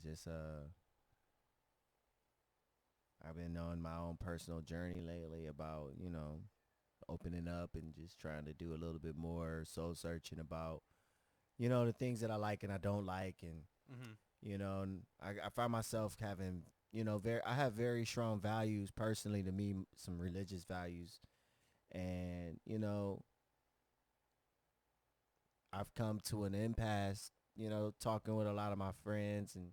just I've been on my own personal journey lately about, opening up and just trying to do a little bit more soul searching about, the things that I like and I don't like. And, Mm-hmm. and I find myself having, I have very strong values personally to me, some religious values. And, I've come to an impasse, talking with a lot of my friends and,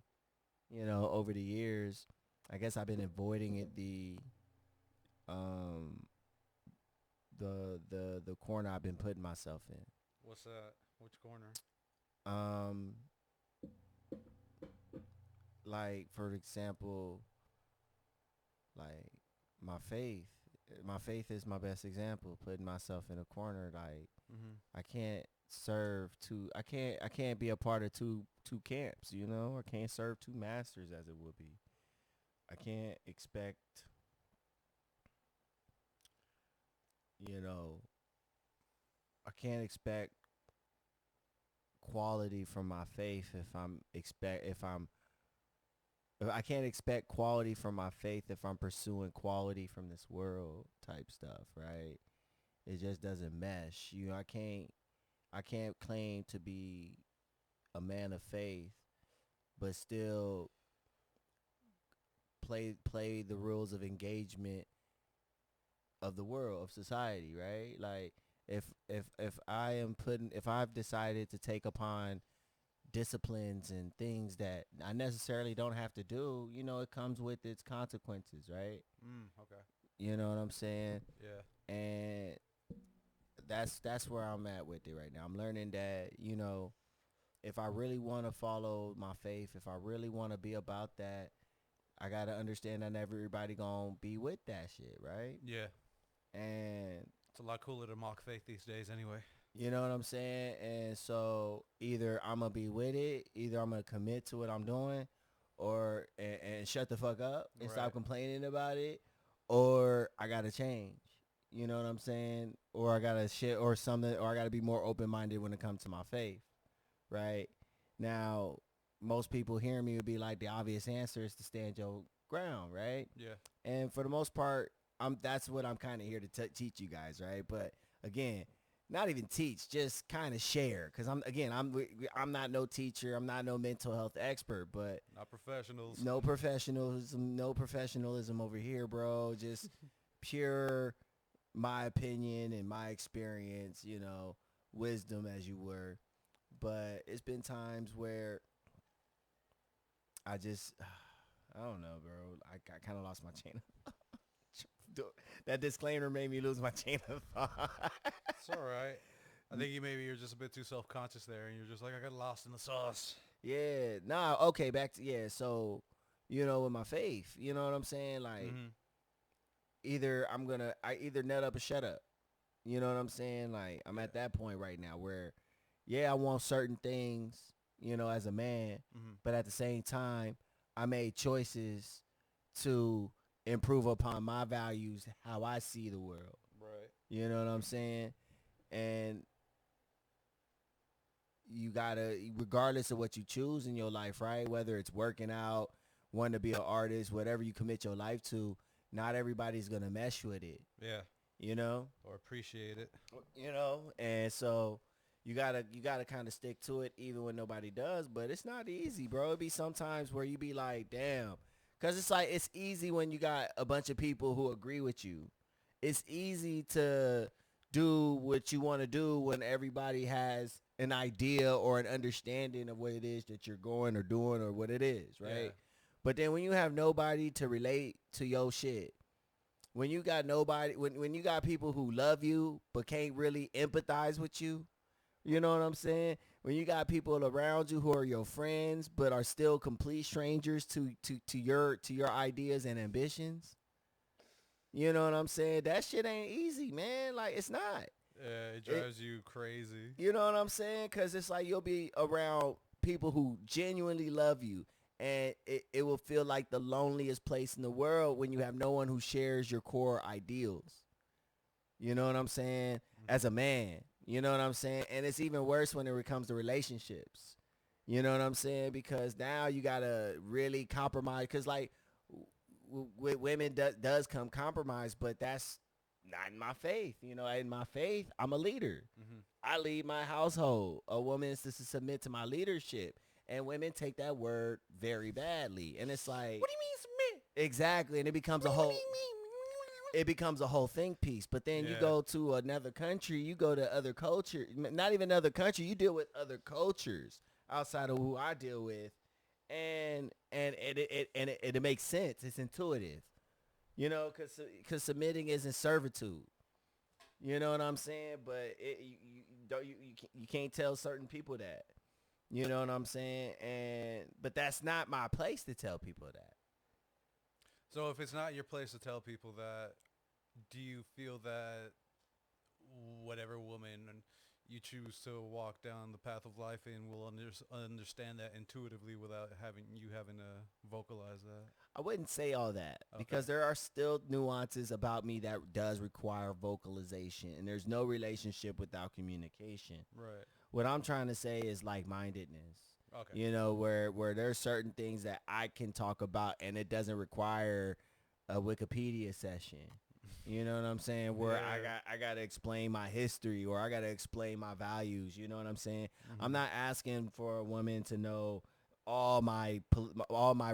over the years, I guess I've been avoiding it um the corner I've been putting myself in. What's that? Which corner? Um, like for example, like my faith. My faith is my best example. Putting myself in a corner, like Mm-hmm. I can't serve two. I can't be a part of two camps. I can't serve two masters as it would be. I can't expect. You know, I can't expect quality from my faith if I can't expect quality from my faith if I'm pursuing quality from this world type stuff, right? It just doesn't mesh. I can't claim to be a man of faith but still play the rules of engagement of the world of society, right? Like if I've decided to take upon disciplines and things that I necessarily don't have to do, it comes with its consequences, right? Okay. You know what I'm saying? Yeah. And that's where I'm at with it right now. I'm learning that, if I really want to follow my faith, if I really want to be about that, I got to understand that everybody going to be with that shit, right? Yeah. And It's a lot cooler to mock faith these days, anyway. you know what I'm saying? And so either I'm going to be with it, either I'm going to commit to what I'm doing and shut the fuck up and Right. stop complaining about it, or I got to change. You know what I'm saying? Or I got to shit or something, or I got to be more open-minded when it comes to my faith, right? Now, most people hearing me would be like, the obvious answer is to stand your ground, right? Yeah. And for the most part, that's what I'm kind of here to teach you guys, right? But again, not even teach, just kind of share. Cause I'm not no teacher, I'm not no mental health expert, but Not professionals. no professionalism over here, bro. Just pure my opinion and my experience, wisdom as you were. But it's been times where I just I don't know, bro. I kind of lost my chain. That disclaimer made me lose my chain of thought. It's all right. I think you're just a bit too self conscious there, and you're just like, I got lost in the sauce. Yeah, nah, okay, back to yeah. So, with my faith, you know what I'm saying? Like, Mm-hmm. I either nut up or shut up. You know what I'm saying? Like, I'm Yeah. at that point right now where, yeah, I want certain things, as a man, Mm-hmm. but at the same time, I made choices to improve upon my values, how I see the world. Right. You know what I'm saying? And you gotta, regardless of what you choose in your life, right? Whether it's working out, wanting to be an artist, whatever you commit your life to, not everybody's gonna mesh with it. Yeah. You know, Or appreciate it. and so you gotta kind of stick to it even when nobody does. But it's not easy, bro. It be sometimes where you be like, damn, because it's like it's easy when you got a bunch of people who agree with you. It's easy to do what you want to do when everybody has an idea or an understanding of what it is that you're going or doing or what it is, Yeah. right? But then when you have nobody to relate to your shit, when you got nobody, when you got people who love you but can't really empathize with you, you know what I'm saying? When you got people around you who are your friends but are still complete strangers to your ideas and ambitions, you know what I'm saying? That shit ain't easy, man. Like it's not. Yeah, it It, drives you crazy. you know what I'm saying? Cause it's like you'll be around people who genuinely love you, and it will feel like the loneliest place in the world when you have no one who shares your core ideals. You know what I'm saying? Mm-hmm. As a man, you know what I'm saying? And it's even worse when it comes to relationships. You know what I'm saying? Because now you gotta really compromise. Cause like with women does come compromise, but that's not in my faith. You know, in my faith, I'm a leader. Mm-hmm. I lead my household. A woman is to submit to my leadership, and women take that word very badly. And it's like, What do you mean submit? exactly, and it becomes a What do whole. you mean? It becomes a whole think piece. But then you Yeah. go to another country, you go to other culture, not even another country, you deal with other cultures outside of who I deal with, and it makes sense. It's intuitive, you know, because submitting isn't servitude. You know what I'm saying? But you can't tell certain people that. You know what I'm saying? But that's not my place to tell people that. So if it's not your place to tell people that, do you feel that whatever woman you choose to walk down the path of life in will understand that intuitively without having to vocalize that? I wouldn't say all that Okay. because there are still nuances about me that does require vocalization, and there's no relationship without communication. Right. What I'm trying to say is like-mindedness. Okay. You know, where there's certain things that I can talk about and it doesn't require a Wikipedia session. You know what I'm saying? Where Yeah. I got to explain my history or I got to explain my values. You know what I'm saying? I'm Mhm. not asking for a woman to know all my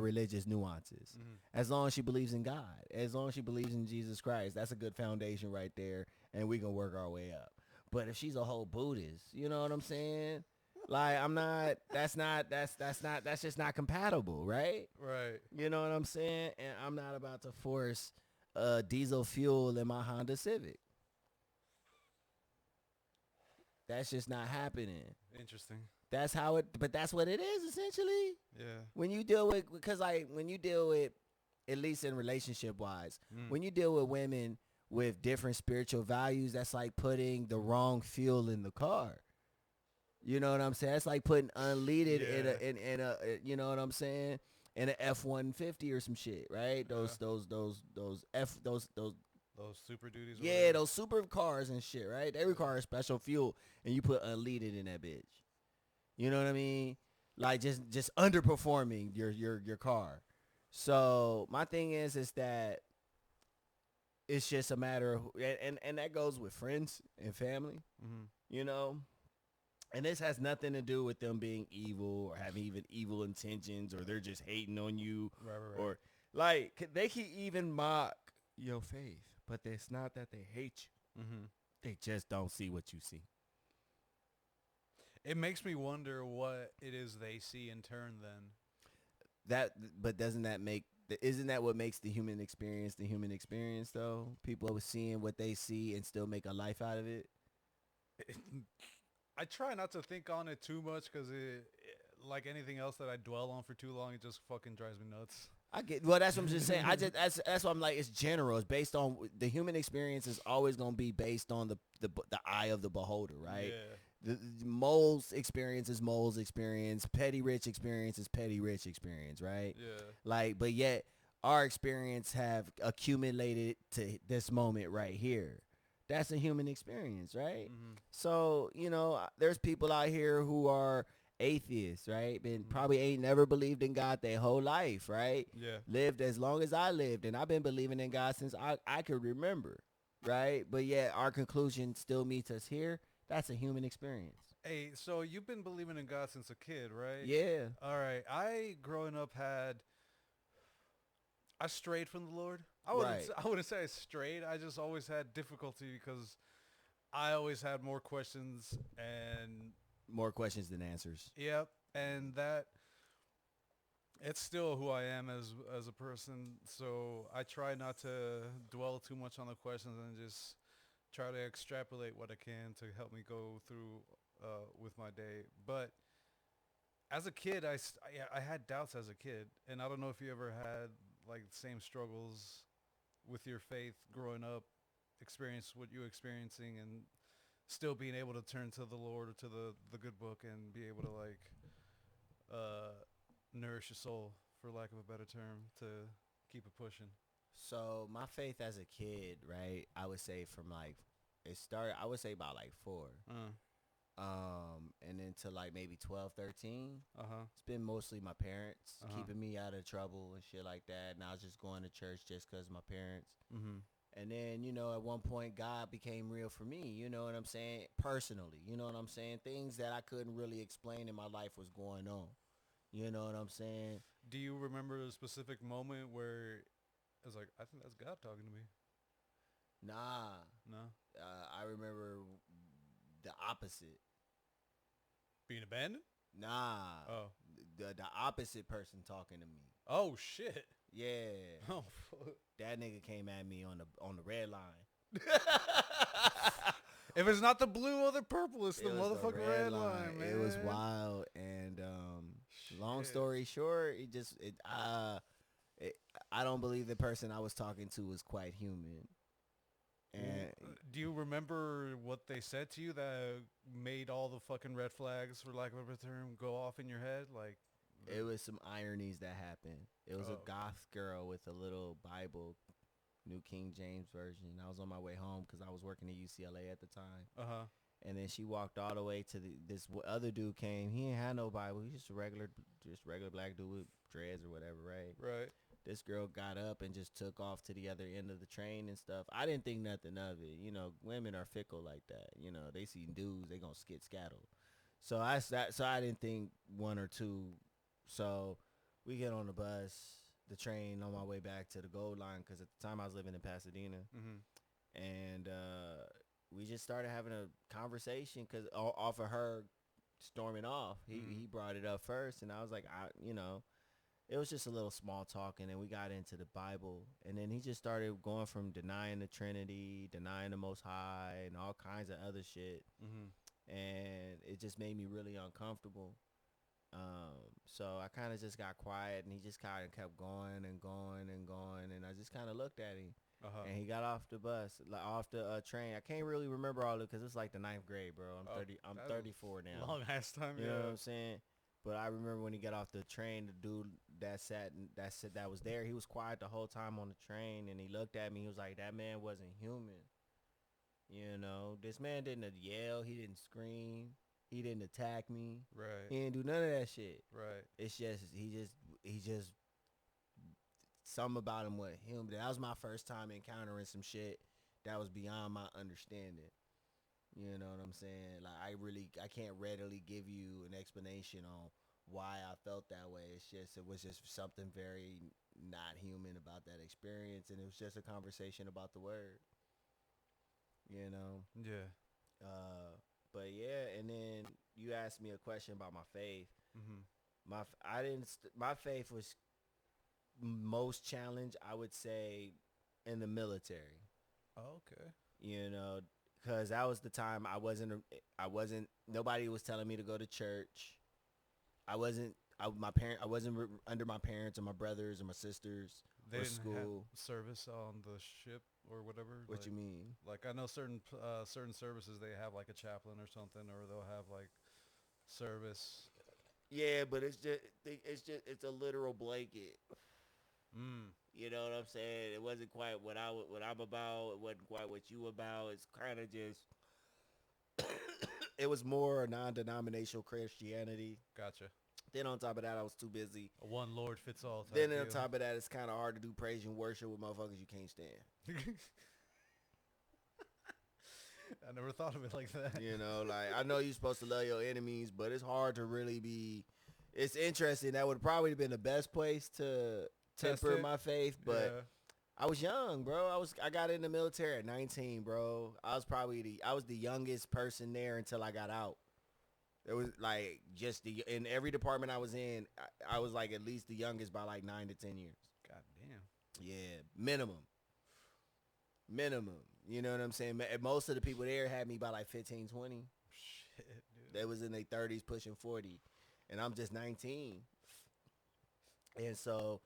religious nuances. Mhm. As long as she believes in God, as long as she believes in Jesus Christ, that's a good foundation right there, and we can work our way up. But if she's a whole Buddhist, you know what I'm saying? Like I'm not. That's just not compatible, right? Right. You know what I'm saying? And I'm not about to force diesel fuel in my Honda Civic. That's just not happening. Interesting. That's how it. But that's what it is essentially. Yeah. When you deal with, because like when you deal with, at least in relationship wise, Mm. when you deal with women with different spiritual values, that's like putting the wrong fuel in the car. You know what I'm saying? It's like putting unleaded Yeah. in a you know what I'm saying? In an F-150 or some shit, right? Yeah. Those super duties. Or Yeah, whatever. those super cars and shit, right? They require special fuel, and you put unleaded in that bitch. You know what I mean? Like just underperforming your car. So my thing is that it's just a matter of, and that goes with friends and family. Mhm. You know, and this has nothing to do with them being evil or having even evil intentions or they're just hating on you Right. Right. Right. or like they can even mock your faith, but it's not that they hate you. Mhm. They just don't see what you see. It makes me wonder what it is they see in turn. Then. That, but doesn't that make? Isn't that what makes the human experience the human experience? Though people are seeing what they see and still make a life out of it. I try not to think on it too much because like anything else that I dwell on for too long, it just fucking drives me nuts. I get, well. That's what I'm just saying. That's what I'm like. It's general. It's based on the human experience. Is always gonna be based on the eye of the beholder, right? Yeah. The mole's experience is mole's experience. Petty rich experience is petty rich experience, right? Yeah. Like, but yet our experience have accumulated to this moment right here. That's a human experience, right? Mhm. So, you know, there's people out here who are atheists, right? Been Mhm. probably ain't never believed in God their whole life, right? Yeah. Lived as long as I lived, and I've been believing in God since I could remember, right? But yet our conclusion still meets us here. That's a human experience. Hey, so you've been believing in God since a kid, right? Yeah. All right. I growing up I strayed from the Lord. Right. I wouldn't say I strayed. I just always had difficulty because I always had more questions and More questions than answers. yep, and that it's still who I am as a person. So I try not to dwell too much on the questions and just try to extrapolate what I can to help me go through with my day. But as a kid, yeah, I had doubts as a kid, and I don't know if you ever had like the same struggles with your faith growing up, experience what you experiencing, and still being able to turn to the Lord or to the good book and be able to like uh, nourish your soul, for lack of a better term, to keep it pushing. So my faith as a kid, right? I would say from like it started. I would say about like 4. Uh, And then to like maybe 12, 13, Uh-huh. it's been mostly my parents Uh-huh. keeping me out of trouble and shit like that. And I was just going to church just because my parents. Mm-hmm. And then, at one point, God became real for me. You know what I'm saying? Personally, you know what I'm saying? Things that I couldn't really explain in my life was going on. You know what I'm saying? Do you remember a specific moment where it was like, I think that's God talking to me? Nah. No? I remember the opposite. Being abandoned? Nah. Oh. The opposite person talking to me. Oh, shit. Yeah. Oh, fuck. That nigga came at me on the red line. If it's not the blue or the purple, it's It the was motherfucking red line, man. It was wild, and long story short, I don't believe the person I was talking to was quite human. And Do you remember what they said to you that made all the fucking red flags, for lack of a better term, go off in your head? Like, it was some ironies that happened. It was Oh. a goth girl with a little Bible, New King James Version. I was on my way home because I was working at UCLA at the time. Uh-huh. And then she walked all the way to this other dude came. He ain't had no Bible. He's just a regular black dude with dreads or whatever, right? Right. This girl got up and just took off to the other end of the train and stuff. I didn't think nothing of it. Women are fickle like that. They see dudes, they gonna skedaddle. So I didn't think one or two. So we get on the bus, the train on my way back to the Gold Line because at the time I was living in Pasadena. Mm-hmm. And we just started having a conversation because off of her storming off, he brought it up first, and I was like, it was just a little small talk, and then we got into the Bible, and then he just started going from denying the Trinity, denying the Most High, and all kinds of other shit, and it just made me really uncomfortable. So I kind of just got quiet, and he just kind of kept going and going and going, and I just kind of looked at him. Uh-huh. And he got off the bus, like off the train. I can't really remember all of it because it's like the 9th grade, bro. I'm 34 now. Long ass time. You know what I'm saying? But I remember when he got off the train, the dude that was there, he was quiet the whole time on the train, and he looked at me. He was like, "That man wasn't human." This man didn't yell, he didn't scream, he didn't attack me. Right. He didn't do none of that shit. Right. It's just he just. Something about him with him. That was my first time encountering some shit that was beyond my understanding. You know what I'm saying? Like I can't readily give you an explanation on why I felt that way. It was just something very not human about that experience, and it was just a conversation about the word. Yeah. But yeah, and then you asked me a question about my faith. Mm-hmm. My faith was most challenged, I would say, in the military. Oh, okay. Because that was the time I wasn't nobody was telling me to go to church. I wasn't under my parents or my brothers or my sisters They or didn't school. have service on the ship or whatever. What you mean? Like I know certain services they have like a chaplain or something, or they'll have like service. Yeah, but it's a literal blanket. You know what I'm saying? It wasn't quite what I'm about. It wasn't quite what you about. It's kind of just. It was more a non-denominational Christianity. Gotcha. Then on top of that, I was too busy. A one Lord fits all. Then on top of that, it's kind of hard to do praise and worship with motherfuckers you can't stand. I never thought of it like that. I know you're supposed to love your enemies, but it's hard to really be. It's interesting. That would probably have been the best place to temper my faith, but I was young, bro. I got in the military at 19, bro. I was the youngest person there until I got out. It was like in every department I was in, I was like at least the youngest by like 9 to 10 years. God damn. Yeah, minimum. You know what I'm saying? Most of the people there had me by like 15, 20. Shit, dude. They was in their 30s pushing 40. And I'm just 19. And so,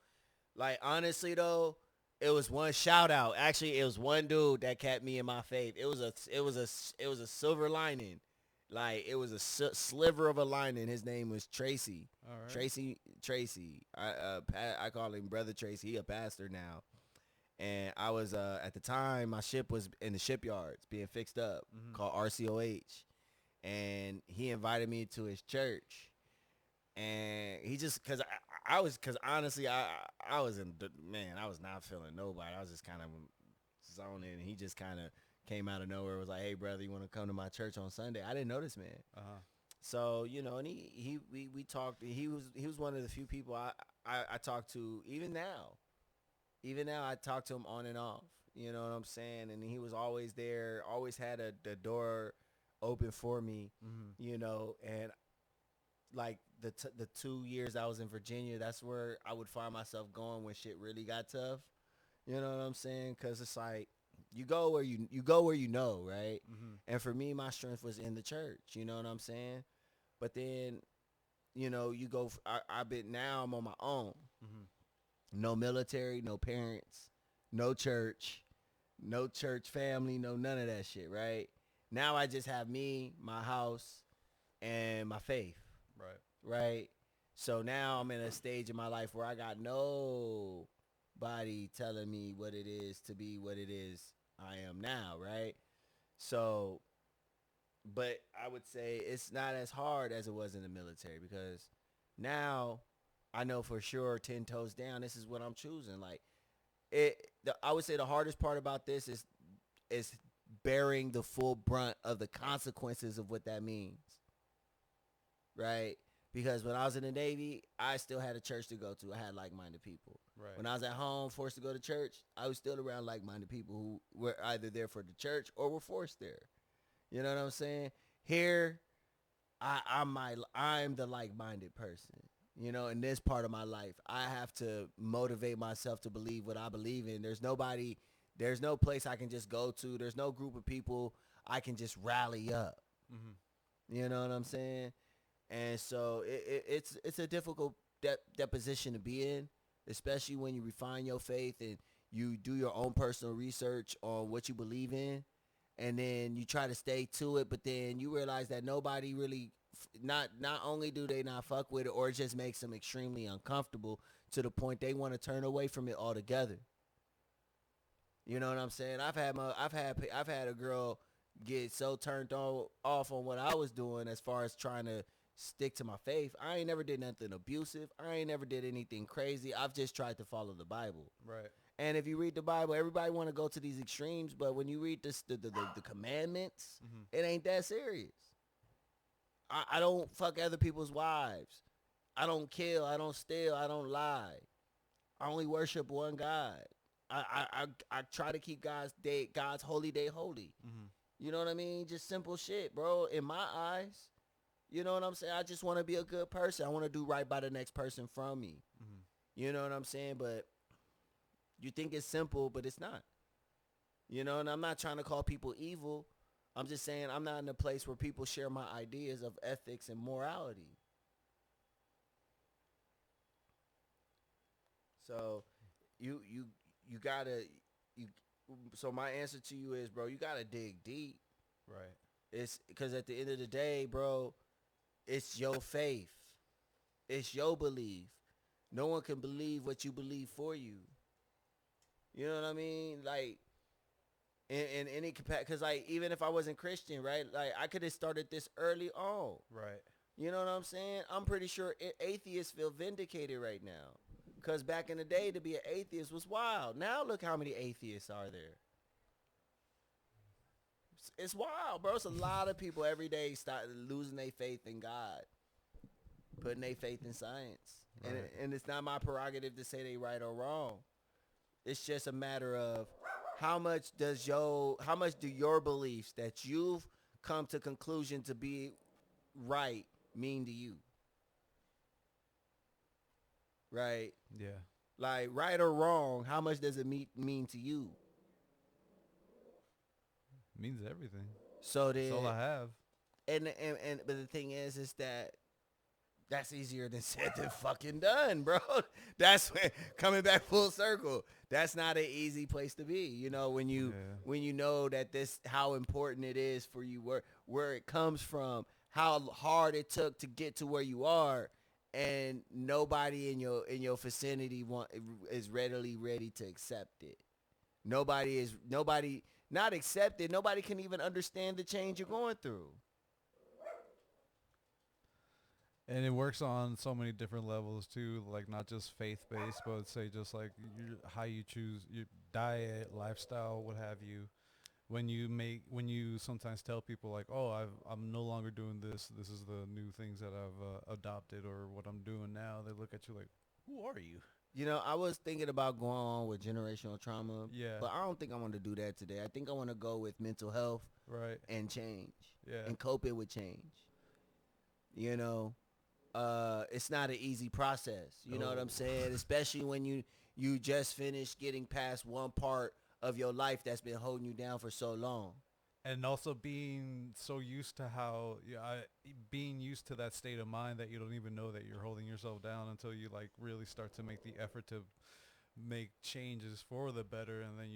like, honestly, though, it was one shout out. Actually, it was one dude that kept me in my faith. It was a silver lining. Like, it was a sliver of a lining. His name was Tracy. All right. Tracy. I call him Brother Tracy. He a pastor now. And I was, at the time, my ship was in the shipyards being fixed up, called RCOH. and he invited me to his church. And he just, I was, cause honestly, I was man, I was not feeling nobody. I was just kind of zoning, and he just kind of came out of nowhere. Was like, "Hey, brother, you want to come to my church on Sunday?" I didn't know this man. So, you know, and we talked. He was one of the few people I talked to even now. Even now, I talk to him on and off. You know what I'm saying? And he was always there, always had the door open for me. You know, and like the 2 years I was in Virginia, that's where I would find myself going when shit really got tough. You know what I'm saying? Because it's like you go where you go where you know, right? And for me, my strength was in the church. You know what I'm saying? But then, you know, you go. I've been now. I'm on my own. No military, no parents, no church family, no none of that shit. Right now, I just have me, my house, and my faith. Right. So now I'm in a stage in my life where I got nobody telling me what it is to be what it is I am now. Right. So, but I would say it's not as hard as it was in the military, because now I know for sure 10 toes down, this is what I'm choosing. Like I would say the hardest part about this is bearing the full brunt of the consequences of what that means. Right? Because when I was in the Navy, I still had a church to go to. I had like-minded people. Right. When I was at home, forced to go to church, I was still around like-minded people who were either there for the church or were forced there. You know what I'm saying? Here, I'm the like-minded person. You know, in this part of my life, I have to motivate myself to believe what I believe in. There's no place I can just go to. There's no group of people I can just rally up. You know what I'm saying? And so it's a difficult position to be in, especially when you refine your faith and you do your own personal research on what you believe in, and then you try to stay to it, but then you realize that nobody really, not only do they not fuck with it, or it just makes them extremely uncomfortable to the point they want to turn away from it altogether. You know what I'm saying? I've had a girl get so turned off on what I was doing as far as trying to stick to my faith. I ain't never did nothing abusive. I ain't never did anything crazy. I've just tried to follow the Bible. Right. And if you read the Bible, everybody want to go to these extremes, but when you read the commandments, it ain't that serious. I don't fuck other people's wives. I don't kill. I don't steal. I don't lie. I only worship one God. I try to keep God's holy day holy. You know what I mean? Just simple shit, bro. In my eyes, you know what I'm saying? I just want to be a good person. I want to do right by the next person from me. You know what I'm saying? But you think it's simple, but it's not. You know, and I'm not trying to call people evil. I'm just saying I'm not in a place where people share my ideas of ethics and morality. So you gotta you so my answer to you is, bro, you gotta dig deep. Right. It's because at the end of the day, bro, it's your faith. It's your belief. No one can believe what you believe for you. You know what I mean? Like, in any capacity, because like even if I wasn't Christian, right? Like I could have started this early on. Right. You know what I'm saying? I'm pretty sure atheists feel vindicated right now. Because back in the day, to be an atheist was wild. Now look how many atheists are there. It's wild, bro. It's a lot of people every day start losing their faith in God, putting their faith in science. Right. And it's not my prerogative to say they right or wrong. It's just a matter of how much do your beliefs that you've come to conclusion to be right mean to you? Right? Yeah. Like, right or wrong, how much does it mean to you? It means everything. So then, that's all I have. And but the thing is that that's easier than said than fucking done, bro. That's when, coming back full circle. That's not an easy place to be. You know, when you know that how important it is for you, where it comes from, how hard it took to get to where you are, and nobody in your vicinity is ready to accept it. Nobody not accept it. Nobody can even understand the change you're going through. And it works on so many different levels too, like not just faith based, but say just like how you choose your diet, lifestyle, what have you. When you sometimes tell people like, oh, I'm no longer doing this. This is the new things that I've adopted or what I'm doing now. They look at you like, who are you? You know, I was thinking about going on with generational trauma, Yeah. but I don't think I want to do that today. I think I want to go with mental health Right. and change Yeah. and coping with change. You know, it's not an easy process. You know what I'm Oh. saying? Especially when you just finished getting past one part of your life that's been holding you down for so long. And also being so used to how being used to that state of mind that you don't even know that you're holding yourself down until you like really start to make the effort to make changes for the better, and then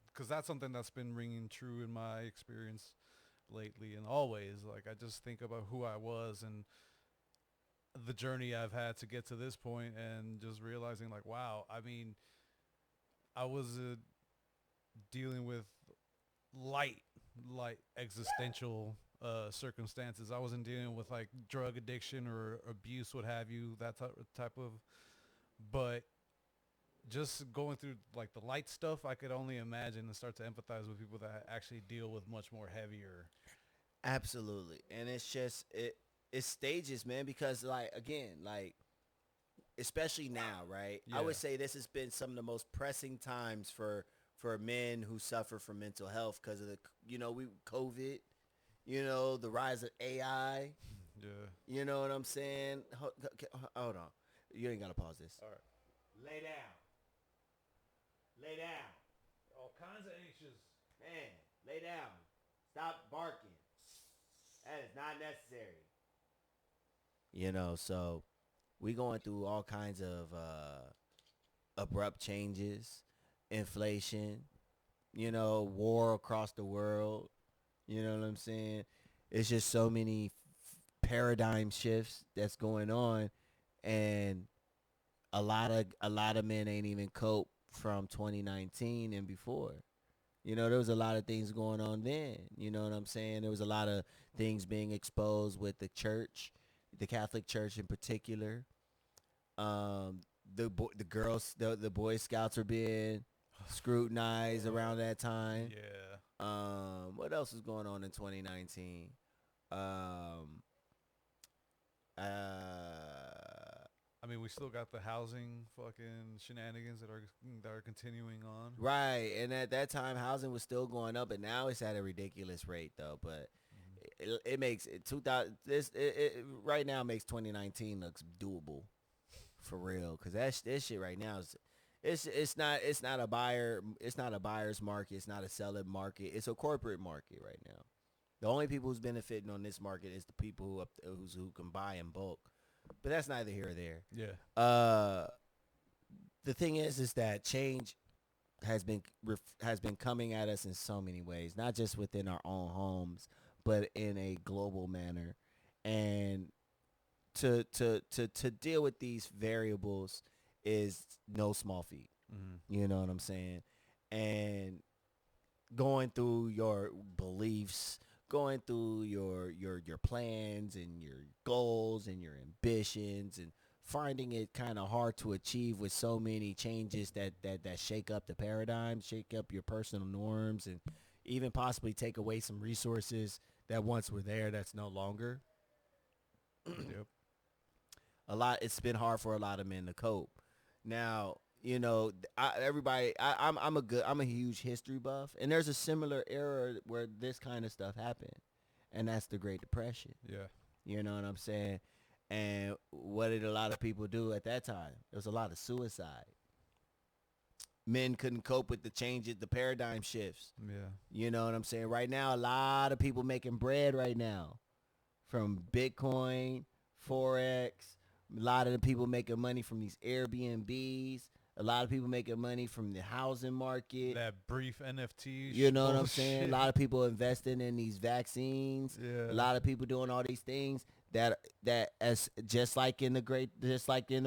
because that's something that's been ringing true in my experience lately and always. Like I just think about who I was and the journey I've had to get to this point, and just realizing like, wow, I mean, I was dealing with light, light existential circumstances. I wasn't dealing with like drug addiction or abuse, what have you, that type of. But just going through like the light stuff, I could only imagine and start to empathize with people that actually deal with much more heavier. Absolutely. And it's just it's stages, man, because like again, like especially now, right? I Yeah. would say this has been some of the most pressing times for men who suffer from mental health because of the we COVID, the rise of AI. Yeah. You know what I'm saying? Hold on, you ain't gotta pause this. All right. Lay down, lay down, All kinds of anxious. man. Lay down. Stop barking. That is not necessary. So we going through all kinds of abrupt changes, inflation, war across the world. You know what I'm saying? It's just so many paradigm shifts that's going on, and a lot of men ain't even cope from 2019 and before. There was a lot of things going on then. You know what I'm saying? There was a lot of things being exposed with the church, the Catholic Church in particular. Um, the girls, the Boy Scouts were being scrutinized around that time. Yeah. What else was going on in 2019? Um, I mean, we still got the housing fucking shenanigans that are continuing on. right, and at that time, housing was still going up, and now it's at a ridiculous rate, though. But Mhm. it makes it 2000 right now makes 2019 looks doable for real, because this shit right now is it's not a buyer's market, it's not a seller market, it's a corporate market right now. The only people who's benefiting on this market is the people who can buy in bulk, but that's neither here or there. Yeah. The thing is that change has been coming at us in so many ways, not just within our own homes, but in a global manner. And to deal with these variables is no small feat. Hmm. You know what I'm saying? And going through your beliefs, going through your plans and your goals and your ambitions, and finding it kind of hard to achieve with so many changes that shake up the paradigm, shake up your personal norms, and even possibly take away some resources that once were there that's no longer. Yep. It's been hard for a lot of men to cope. Now, I'm a huge history buff, and there's a similar era where this kind of stuff happened, and that's the Great Depression. Yeah. You know what I'm saying? And what did a lot of people do at that time? There was a lot of suicide. Men couldn't cope with the changes, the paradigm shifts. Yeah. You know what I'm saying? Right now, a lot of people making bread right now from Bitcoin, Forex. A lot of the people making money from these Airbnbs. A lot of people making money from the housing market. That brief NFT. You know what I'm saying? A bullshit. lot of people investing in these vaccines. Yeah. A lot of people doing all these things that as just like in the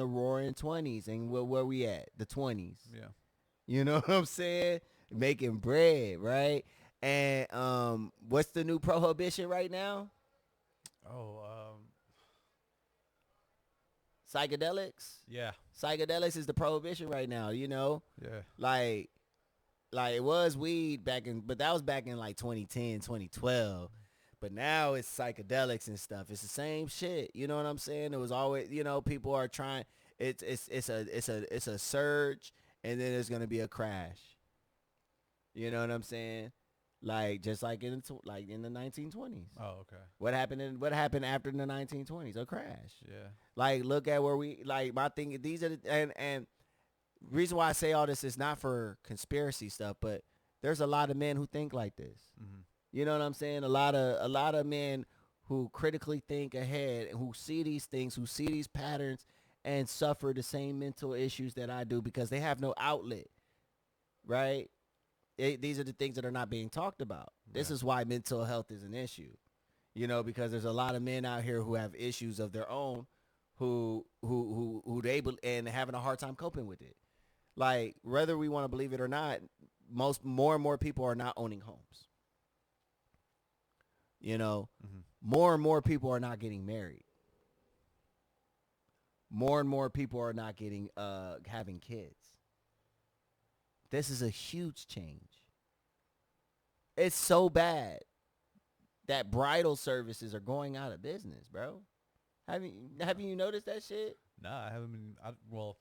roaring 20s, and where we at? The 20s. Yeah. You know what I'm saying? Making bread, right? And what's the new prohibition right now? Oh. Psychedelics. Yeah. Psychedelics is the prohibition right now. You know, Yeah. like it was weed back in, but that was back in like 2010, 2012. But now it's psychedelics and stuff. It's the same shit. You know what I'm saying? It was always, you know, people are trying. It's a surge, and then there's gonna be a crash. You know what I'm saying? Like just like in the 1920s. Oh, okay. What happened after the 1920s? A crash. Yeah. Like look at where we like my thing. These are the, and reason why I say all this is not for conspiracy stuff, but there's a lot of men who think like this. Mm-hmm. You know what I'm saying? A lot of men who critically think ahead and who see these things, who see these patterns and suffer the same mental issues that I do because they have no outlet. Right? These are the things that are not being talked about. This is why mental health is an issue. You know, because there's a lot of men out here who have issues of their own who they and having a hard time coping with it. Like whether we want to believe it or not, more and more people are not owning homes. You know, more and more people are not getting married. More and more people are not getting having kids. This is a huge change. It's so bad that bridal services are going out of business, bro. Haven't you noticed that shit? Nah, I haven't been. Well,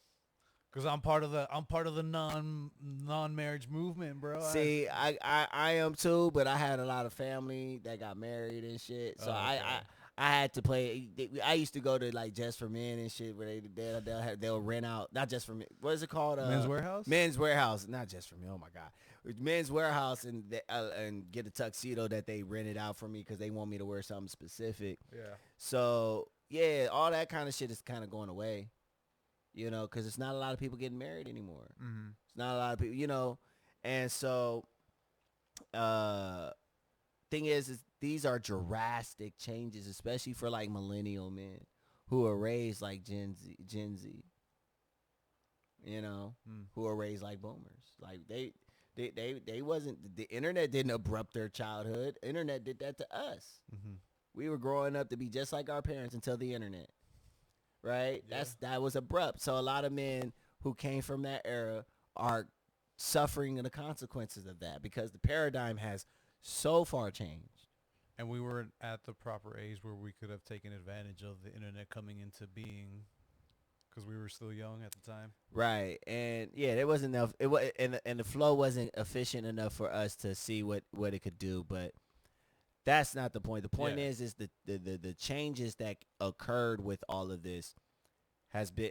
because I'm part of the non-marriage movement, bro. See, I am too, but I had a lot of family that got married and shit, so okay. I had to play. I used to go to like Just for Men and shit where they'll rent out, not Just for Men. What is it called? Men's Warehouse. Men's Warehouse, not Just for Men. Oh my god, Men's Warehouse and get a tuxedo that they rented out for me because they want me to wear something specific. Yeah. So yeah, all that kind of shit is kind of going away. You know, because it's not a lot of people getting married anymore. Mm-hmm. It's not a lot of people, you know. And so, thing is these are drastic changes, especially for like millennial men who are raised like Gen Z. You know, who are raised like boomers. Like they wasn't, the internet didn't abrupt their childhood. Internet did that to us. Mm-hmm. We were growing up to be just like our parents until the internet. Right? Yeah. That was abrupt. So a lot of men who came from that era are suffering the consequences of that because the paradigm has so far changed. And we weren't at the proper age where we could have taken advantage of the internet coming into being because we were still young at the time. Right. And yeah, there wasn't enough. It was, and the flow wasn't efficient enough for us to see what it could do. But that's not the point. The point is the changes that occurred with all of this has been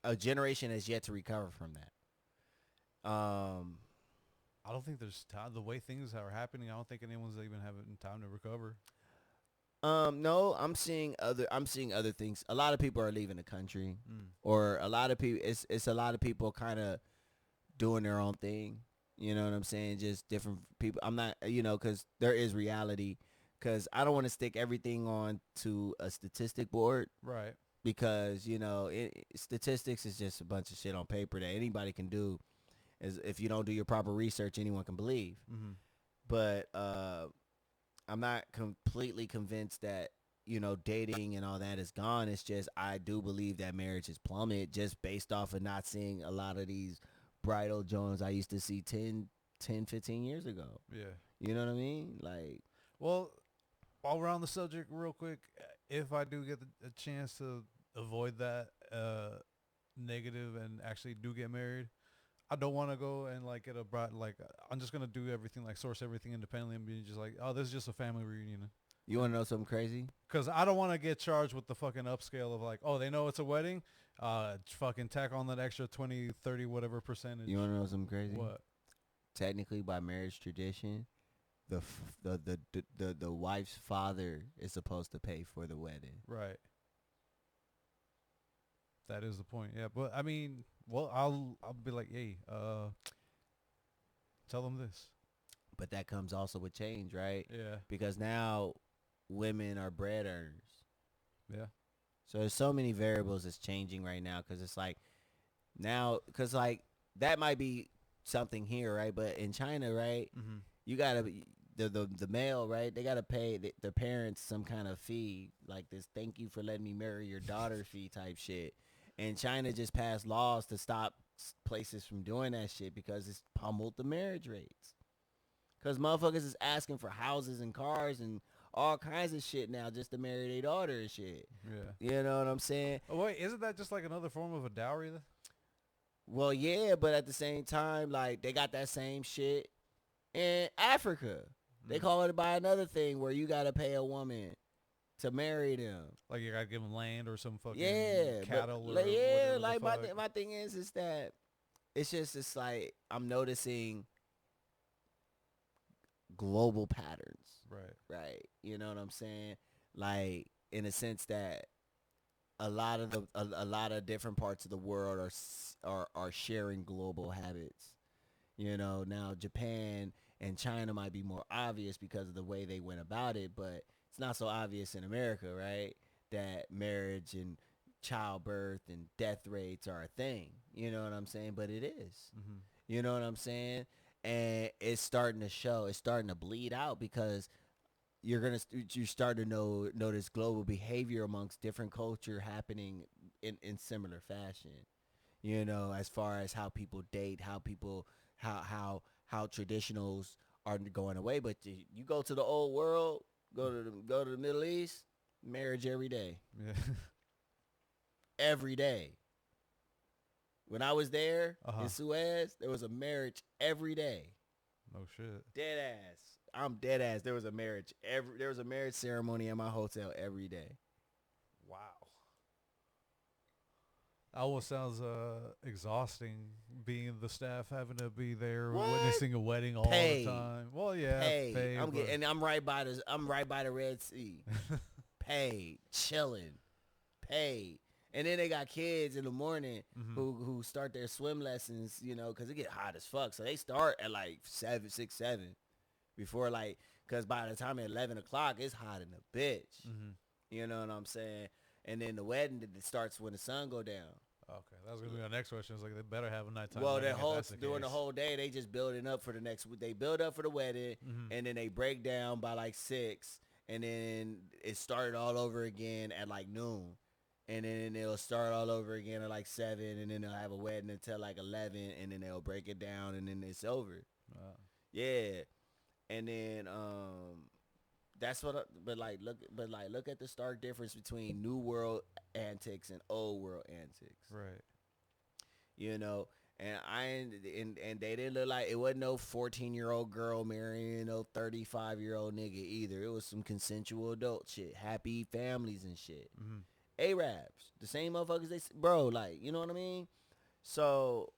a generation has yet to recover from that. I don't think there's time. The way things are happening, I don't think anyone's even having time to recover. No, I'm seeing other things. A lot of people are leaving the country, or a lot of people. It's a lot of people kind of doing their own thing. You know what I'm saying? Just different people. I'm not, because there is reality. Because I don't want to stick everything on to a statistic board. Right. Because, statistics is just a bunch of shit on paper that anybody can do. As if you don't do your proper research, anyone can believe. Mm-hmm. But I'm not completely convinced that, dating and all that is gone. It's just I do believe that marriage is plummeted just based off of not seeing a lot of these bridal Jones I used to see 10, 15 years ago. Yeah. You know what I mean? Like, well, while we're on the subject real quick, if I do get a chance to avoid that negative and actually do get married, I don't want to go and like get a bride. Like I'm just going to do everything, like source everything independently and be just like, oh, this is just a family reunion. You want to know something crazy? Because I don't want to get charged with the fucking upscale of like, oh, they know it's a wedding. Fucking tack on that extra 20, 30, whatever percentage. You want to know something crazy? What? Technically, by marriage tradition, the wife's father is supposed to pay for the wedding. Right. That is the point. Yeah, but I mean, well, I'll be like, hey, tell them this. But that comes also with change, right? Yeah. Because now women are bread earners. Yeah. So there's so many variables that's changing right now because it's like now, because like that might be something here, right? But in China, right, you gotta the male, right? They gotta pay the parents some kind of fee, like this "thank you for letting me marry your daughter" fee type shit. And China just passed laws to stop places from doing that shit because it's pummeled the marriage rates. Cause motherfuckers is asking for houses and cars and all kinds of shit now just to marry their daughter and shit. Yeah. You know what I'm saying? Oh wait, isn't that just like another form of a dowry? Well, yeah, but at the same time, like they got that same shit in Africa. They call it by another thing where you gotta pay a woman to marry them. Like you gotta give them land or some fucking Yeah, cattle or like, yeah, whatever like the fuck. my thing is that it's like I'm noticing global patterns, Right. right? You know what I'm saying? Like in a sense that a lot of a lot of different parts of the world are sharing global habits. You know, now Japan and China might be more obvious because of the way they went about it, but it's not so obvious in America, right? That marriage and childbirth and death rates are a thing. You know what I'm saying? But it is. Mm-hmm. You know what I'm saying? And it's starting to show. It's starting to bleed out because you start to notice global behavior amongst different culture happening in similar fashion. You know, as far as how people date, how people how traditionals are going away. But you go to the old world, go to the Middle East, marriage every day, Yeah. every day. When I was there Uh-huh. in Suez, there was a marriage every day. No shit. Dead ass. I'm dead ass. There was a marriage there was a marriage ceremony at my hotel every day. Wow. That almost sounds exhausting, being the staff having to be there What? witnessing a wedding all Paid. the time. Well, yeah, Paid. paid, And I'm right by the Red Sea. Paid. Chilling. Paid. And then they got kids in the morning who start their swim lessons, you know, because it get hot as fuck. So they start at like 7 before like, because by the time at 11 o'clock, it's hot in the bitch. Mm-hmm. You know what I'm saying? And then the wedding it starts when the sun go down. Okay, that was gonna be my next question. It's like they better have a nighttime. Well, wedding during the whole day, they just building up for the next. They build up for the wedding, and then they break down by like 6, and then it started all over again at like noon, and then it'll start all over again at like 7, and then they'll have a wedding until like 11, and then they'll break it down, and then it's over. Wow. Yeah, and then that's what. Look at the stark difference between new world antics and old world antics. Right. You know, and and they didn't look like it wasn't no 14-year-old girl marrying no 35-year-old nigga either. It was some consensual adult shit, happy families and shit. Mm-hmm. Arabs, the same motherfuckers bro, like, you know what I mean? So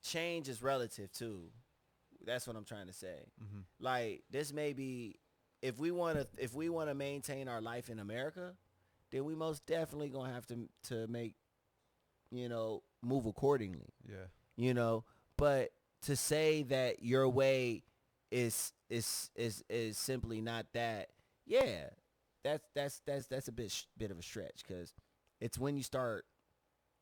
change is relative too. That's what I'm trying to say. Mm-hmm. Like this may be if we want to maintain our life in America, then we most definitely going to have to make, you know, move accordingly. Yeah. You know, but to say that your way is simply not that. Yeah. That's a bit of a stretch, cuz it's when you start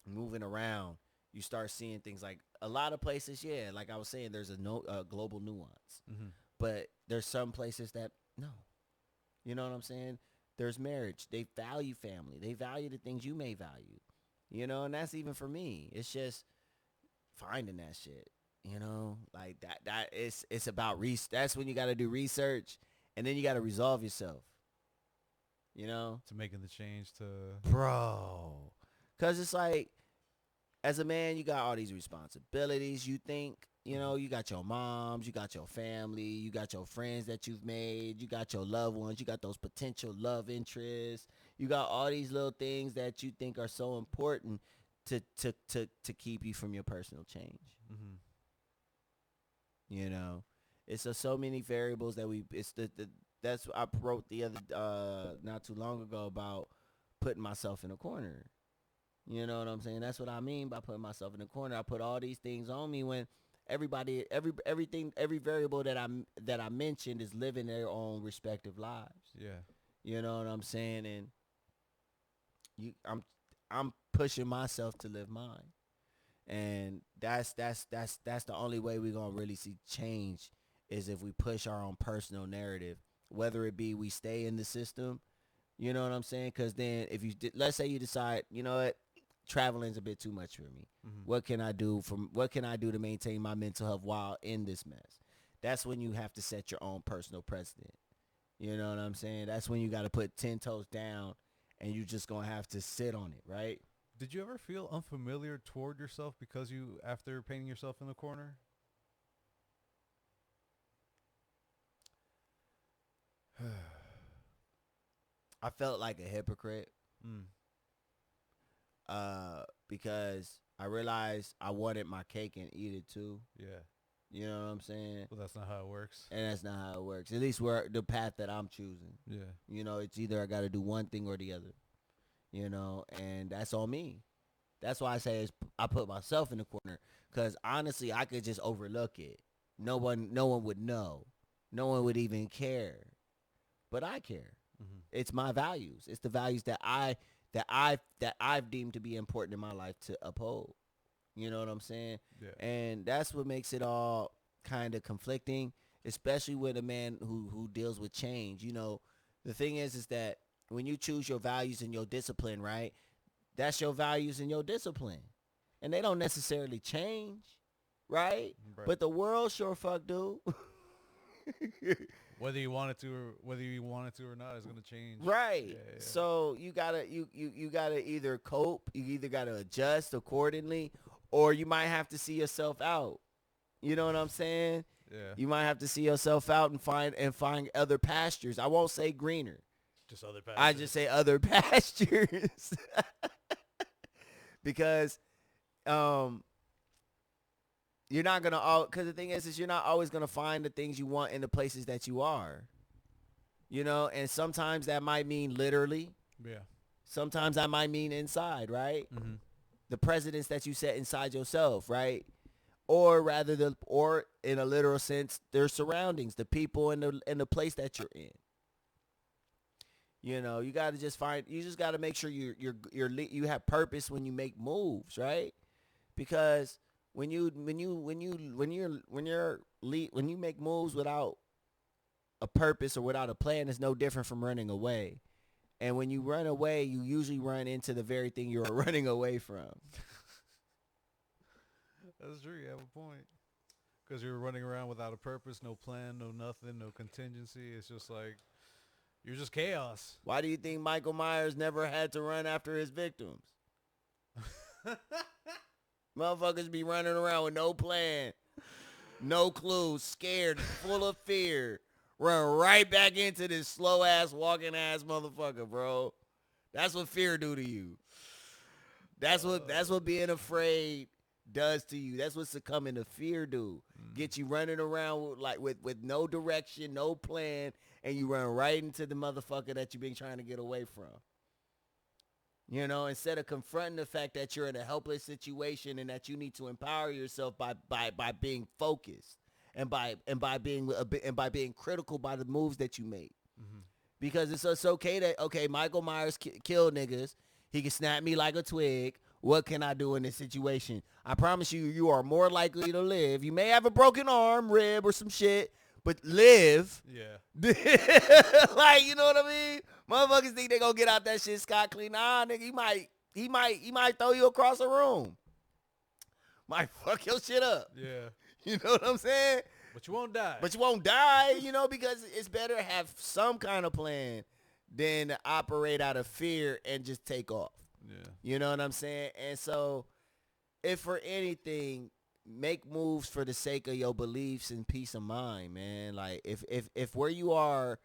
moving around, you start seeing things like a lot of places, yeah, like I was saying, there's a global nuance. Mm-hmm. But there's some places that no. You know what I'm saying? There's marriage. They value family. They value the things you may value. You know, and that's even for me. It's just finding that shit. You know, like that it's about that's when you got to do research, and then you got to resolve yourself. You know? To making the change to Bro. Cuz it's like as a man, you got all these responsibilities. You think, you know, you got your moms, you got your family, you got your friends that you've made, you got your loved ones, you got those potential love interests. You got all these little things that you think are so important to keep you from your personal change. Mm-hmm. You know, it's so many variables that that's what I wrote the other not too long ago about putting myself in a corner. You know what I'm saying? That's what I mean by putting myself in a corner. I put all these things on me when everybody, every variable that I mentioned is living their own respective lives. Yeah. You know what I'm saying? And I'm pushing myself to live mine. And that's the only way we're gonna really see change is if we push our own personal narrative, whether it be we stay in the system, you know what I'm saying? Because then if you, let's say you decide, you know what, traveling's a bit too much for me. Mm-hmm. What can I do to maintain my mental health while in this mess? That's when you have to set your own personal precedent. You know what I'm saying? That's when you got to put 10 toes down and you just going to have to sit on it, right? Did you ever feel unfamiliar toward yourself because you, after painting yourself in the corner? I felt like a hypocrite Mm. because I realized I wanted my cake and eat it too. Yeah. You know what I'm saying? Well, that's not how it works. And that's not how it works. At least where the path that I'm choosing. Yeah. You know, it's either I got to do one thing or the other. You know, and that's on me. That's why I say I put myself in the corner, because honestly, I could just overlook it. No one would know. No one would even care. But I care. Mm-hmm. It's my values. It's the values that I've deemed to be important in my life to uphold. You know what I'm saying? Yeah. And that's what makes it all kind of conflicting, especially with a man who deals with change. You know, the thing is that when you choose your values and your discipline, right? That's your values and your discipline. And they don't necessarily change, right? Right. But the world sure fuck do. Whether you want it to or not is gonna change. Right. Yeah. So you gotta either cope, you either gotta adjust accordingly, or you might have to see yourself out. You know what I'm saying? Yeah. You might have to see yourself out and find other pastures. I won't say greener. Just other pastures. I just say other pastures. Because you're not going to because the thing is you're not always going to find the things you want in the places that you are. You know, and sometimes that might mean literally. Yeah. Sometimes that might mean inside, right? Mm-hmm. The precedents that you set inside yourself, right? Or rather, or in a literal sense, their surroundings, the people and the place that you're in. You know, you got to just got to make sure you have purpose when you make moves, right? Because when you make moves without a purpose or without a plan, it's no different from running away. And when you run away, you usually run into the very thing you're running away from. That's true. You have a point. Because you're running around without a purpose, no plan, no nothing, no contingency. It's just like, you're just chaos. Why do you think Michael Myers never had to run after his victims? Motherfuckers be running around with no plan, no clues, scared, full of fear. Run right back into this slow-ass, walking-ass motherfucker, bro. That's what fear do to you. That's what being afraid does to you. That's what succumbing to fear do. Get you running around with no direction, no plan, and you run right into the motherfucker that you've been trying to get away from. You know, instead of confronting the fact that you're in a helpless situation and that you need to empower yourself by being focused and by being critical by the moves that you make. Mm-hmm. Because it's okay that Michael Myers killed niggas. He can snap me like a twig. What can I do in this situation? I promise you are more likely to live. You may have a broken arm, rib, or some shit, but live. Yeah. Like, you know what I mean? Motherfuckers think they gonna get out that shit scot clean. Nah, nigga, he might throw you across the room. Might fuck your shit up. Yeah. You know what I'm saying? But you won't die. But you won't die, you know, because it's better to have some kind of plan than to operate out of fear and just take off. Yeah. You know what I'm saying? And so, if for anything, make moves for the sake of your beliefs and peace of mind, man. Like, if where you are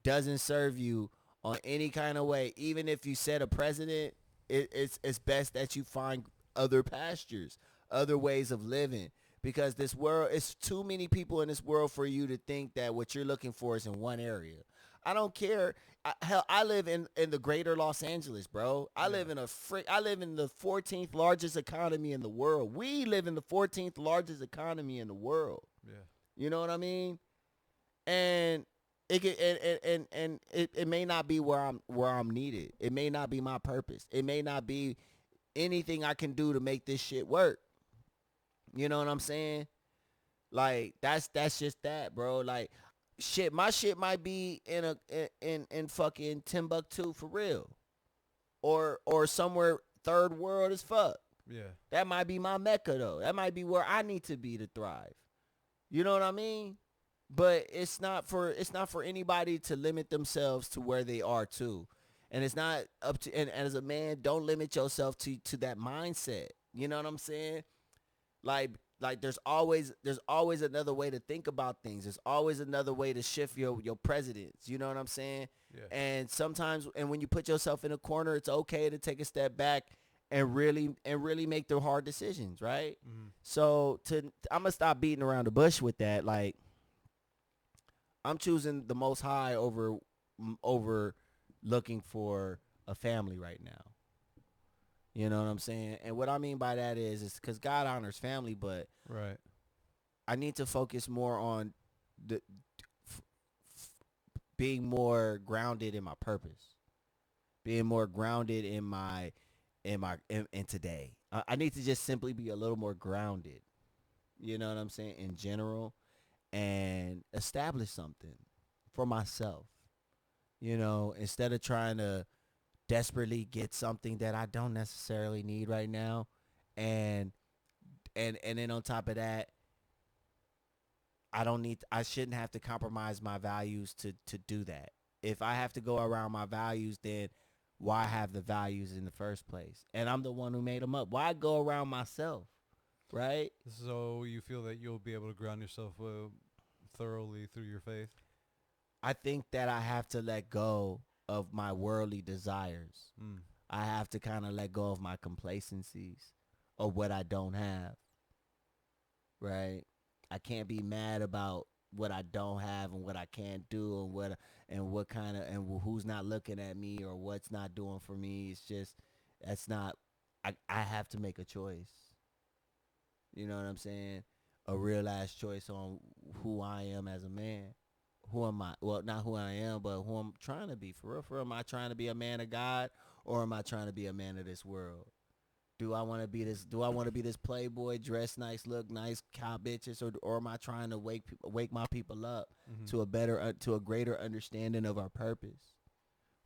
doesn't serve you on any kind of way, even if you set a precedent, it's best that you find other pastures, other ways of living. Because this world, it's too many people in this world for you to think that what you're looking for is in one area. I don't care. I live in the greater Los Angeles, bro. I live in the 14th largest economy in the world. We live in the 14th largest economy in the world. Yeah. You know what I mean? And it may not be where I'm needed. It may not be my purpose. It may not be anything I can do to make this shit work. You know what I'm saying? Like that's just that, bro. Like shit, my shit might be in fucking Timbuktu for real, or somewhere third world as fuck. Yeah. That might be my mecca though. That might be where I need to be to thrive. You know what I mean? But it's not for anybody to limit themselves to where they are too. And it's not up to and as a man, don't limit yourself to that mindset. You know what I'm saying? Like there's always another way to think about things. There's always another way to shift your precedence. You know what I'm saying? Yeah. And sometimes and when you put yourself in a corner, it's okay to take a step back and really make the hard decisions, right? Mm-hmm. So I'm gonna stop beating around the bush with that. Like I'm choosing the most high over looking for a family right now. You know what I'm saying? And what I mean by that is because God honors family, but Right. I need to focus more on the f- being more grounded in my purpose, being more grounded in today. I need to just simply be a little more grounded. You know what I'm saying? In general, and establish something for myself. Instead of trying to desperately get something that I don't necessarily need right now, and and then on top of that, I shouldn't have to compromise my values to do that. If I have to go around my values, then why have the values in the first place? And I'm the one who made them up. Why go around myself, right? So you feel that you'll be able to ground yourself thoroughly through your faith? I think that I have to let go of my worldly desires. Mm. I have to kind of let go of my complacencies or what I don't have, right? I can't be mad about what I don't have and what I can't do and what kind of and who's not looking at me or what's not doing for me. It's just that's not I have to make a choice. You know what I'm saying? A real ass choice on who I am as a man. Who am I? Well, not who I am, but who I'm trying to be. For real, for real. Am I trying to be a man of God or am I trying to be a man of this world? Do I want to be this? Do I want to be this playboy, dress nice, look nice, cow bitches, or am I trying to wake my people up Mm-hmm. to a greater understanding of our purpose?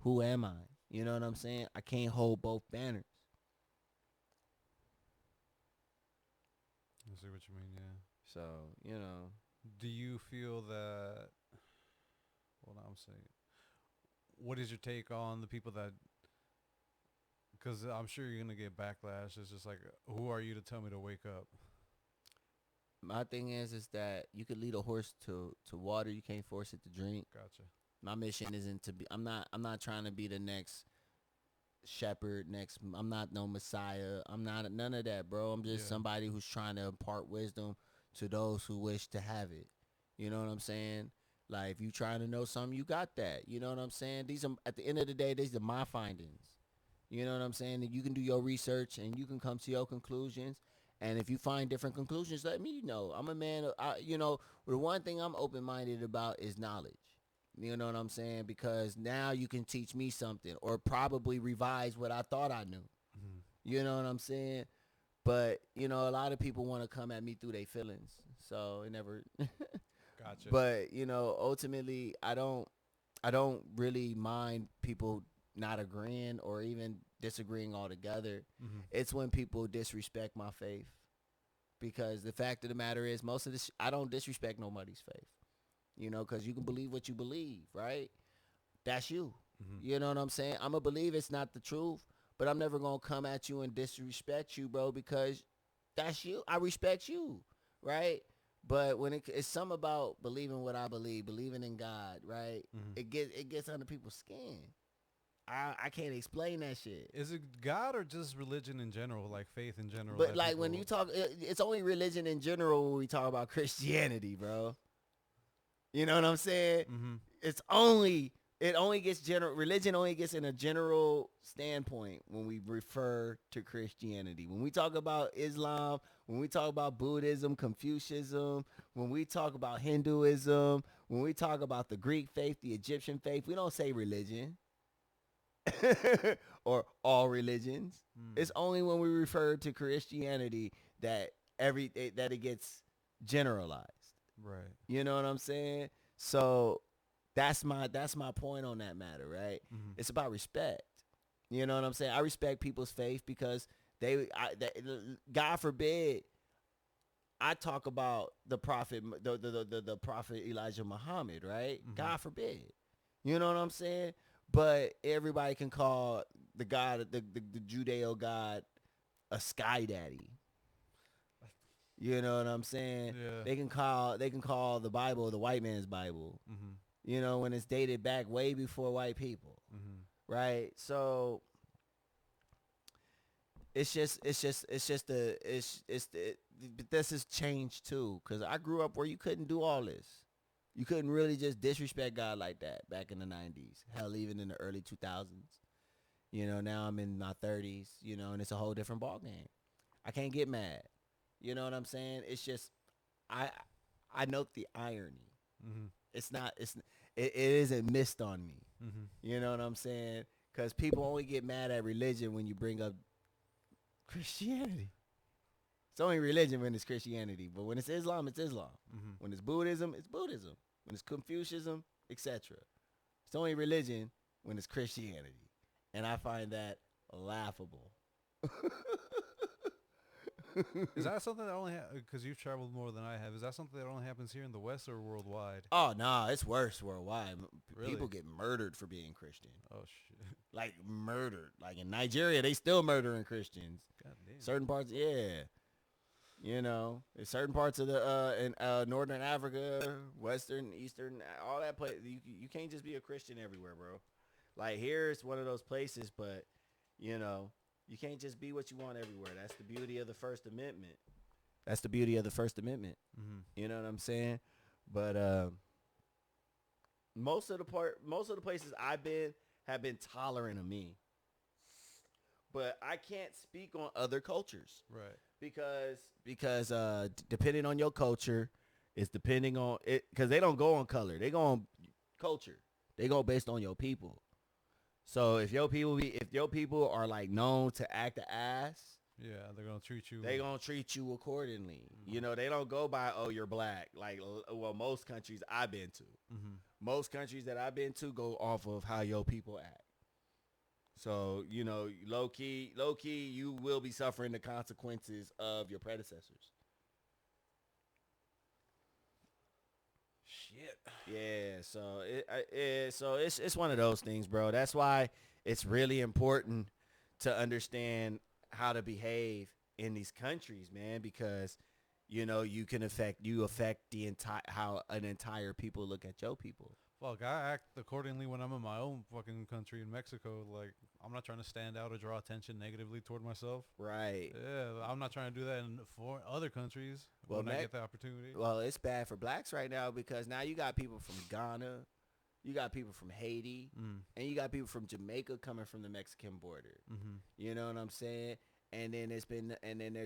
Who am I? You know what I'm saying? I can't hold both banners. I see what you mean. Yeah. So you know, Do you feel that? Well, I'm saying, what is your take on the people that? Because I'm sure you're gonna get backlash. It's just like, who are you to tell me to wake up? my thing is that you could lead a horse to water. You can't force it to drink. Gotcha. My mission isn't to be. I'm not trying to be the next shepherd. I'm not no messiah. I'm not none of that, bro. I'm just Yeah. somebody who's trying to impart wisdom to those who wish to have it. You know what I'm saying? Like if you trying to know something, you got that. You know what I'm saying? These are at the end of the day, these are my findings. You know what I'm saying? And you can do your research and you can come to your conclusions. And if you find different conclusions, let me know. I'm a man. The one thing I'm open minded about is knowledge. You know what I'm saying? Because now you can teach me something or probably revise what I thought I knew. Mm-hmm. You know what I'm saying? But a lot of people want to come at me through their feelings, so it never. Gotcha. But ultimately, I don't really mind people not agreeing or even disagreeing altogether. Mm-hmm. It's when people disrespect my faith. Because the fact of the matter is, most of this, I don't disrespect nobody's faith. Because you can believe what you believe, right? That's you. Mm-hmm. You know what I'm saying? I'm going to believe it's not the truth, but I'm never going to come at you and disrespect you, bro, because that's you. I respect you, right? But when it's something about believing what I believe, believing in God, right? Mm-hmm. It gets under people's skin. I can't explain that shit. Is it God or just religion in general, like faith in general? But That like when people. you talk, it's only religion in general when we talk about Christianity, bro. You know what I'm saying? Mm-hmm. It only gets general. Religion only gets in a general standpoint when we refer to Christianity. When we talk about Islam, when we talk about Buddhism, Confucianism, when we talk about Hinduism, when we talk about the Greek faith, the Egyptian faith, we don't say religion or all religions. Mm. It's only when we refer to Christianity that that it gets. generalized. Right. You know what I'm saying? So that's my point on that matter, right? Mm-hmm. It's about respect. You know what I'm saying? I respect people's faith because God forbid I talk about the prophet, the prophet Elijah Muhammad, right? Mm-hmm. God forbid. You know what I'm saying? But everybody can call the God, the Judeo God, a sky daddy. You know what I'm saying? Yeah. They can call the Bible the white man's Bible. Mm-hmm. You know, when it's dated back way before white people, Mm-hmm. right? So it's this has changed too, because I grew up where you couldn't do all this. You couldn't really just disrespect God like that back in the 90s. Hell, even in the early 2000s. You know, now I'm in my 30s, you know, and it's a whole different ball game. I can't get mad. You know what I'm saying? It's just I I note the irony. Mm-hmm. It isn't missed on me. Mm-hmm. You know what I'm saying? Cuz people only get mad at religion when you bring up Christianity. It's only religion when it's Christianity, but when it's Islam, it's Islam. Mm-hmm. When it's Buddhism, it's Buddhism. When it's Confucianism, etc. It's only religion when it's Christianity. And I find that laughable. Is that something that only because you've traveled more than I have? Is that something that only happens here in the West or worldwide? Oh, no, it's worse worldwide. Really? People get murdered for being Christian. Oh shit! Like murdered. Like in Nigeria, they still murdering Christians. God damn. Certain parts, yeah. You know, in certain parts of the in northern Africa, western, eastern, all that place, you can't just be a Christian everywhere, bro. Like here, it's one of those places, but you know, you can't just be what you want everywhere. That's the beauty of the First Amendment. That's the beauty of the First Amendment. Mm-hmm. You know what I'm saying? But most of the places I've been have been tolerant of me. But I can't speak on other cultures. Right. Because depending on your culture, it's depending on it, because they don't go on color, they go on culture, they go based on your people. So if your people are like known to act the ass, Yeah, they're gonna treat you. they gonna treat you accordingly. Mm-hmm. You know, they don't go by, oh, you're black, like, well, most countries I've been to, Mm-hmm. most countries that I've been to go off of how your people act. So, you know, low key, you will be suffering the consequences of your predecessors. Shit. Yeah, so it's one of those things, bro. That's why it's really important to understand how to behave in these countries, man, because you know you affect the entire how an entire people look at your people. Fuck, I act accordingly when I'm in my own fucking country in Mexico. Like, I'm not trying to stand out or draw attention negatively toward myself. Right. Yeah, I'm not trying to do that for other countries when I get the opportunity. Well, it's bad for blacks right now because now you got people from Ghana, you got people from Haiti, and you got people from Jamaica coming from the Mexican border. Mm-hmm. You know what I'm saying? And then they're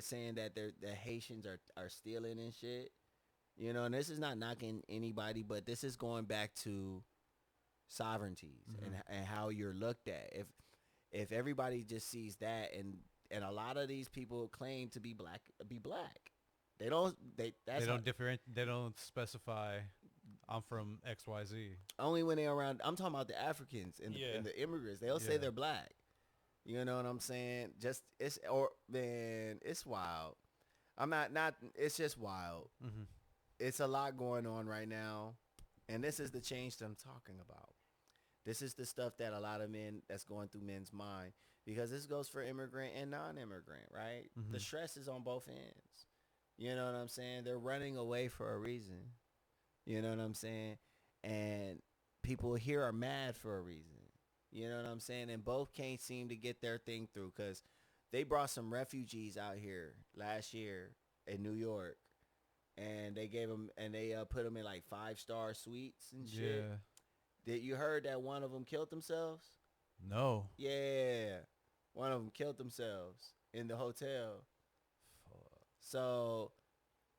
saying that the Haitians are stealing and shit. You know, and this is not knocking anybody, but this is going back to sovereignties and how you're looked at. If everybody just sees that, and a lot of these people claim to be black. They don't They don't specify. I'm from XYZ. Only when they're around. I'm talking about the Africans and the immigrants. They'll say they're black. You know what I'm saying? It's wild. I'm not. It's just wild. Mm-hmm. It's a lot going on right now, and this is the change that I'm talking about. This is the stuff that a lot of men that's going through men's mind, because this goes for immigrant and non-immigrant, right? Mm-hmm. The stress is on both ends. You know what I'm saying? They're running away for a reason. You know what I'm saying? And people here are mad for a reason. You know what I'm saying? And both can't seem to get their thing through, because they brought some refugees out here last year in New York. And they put them in like 5-star suites and shit. Yeah. Did you heard that one of them killed themselves? No. Yeah, one of them killed themselves in the hotel. So,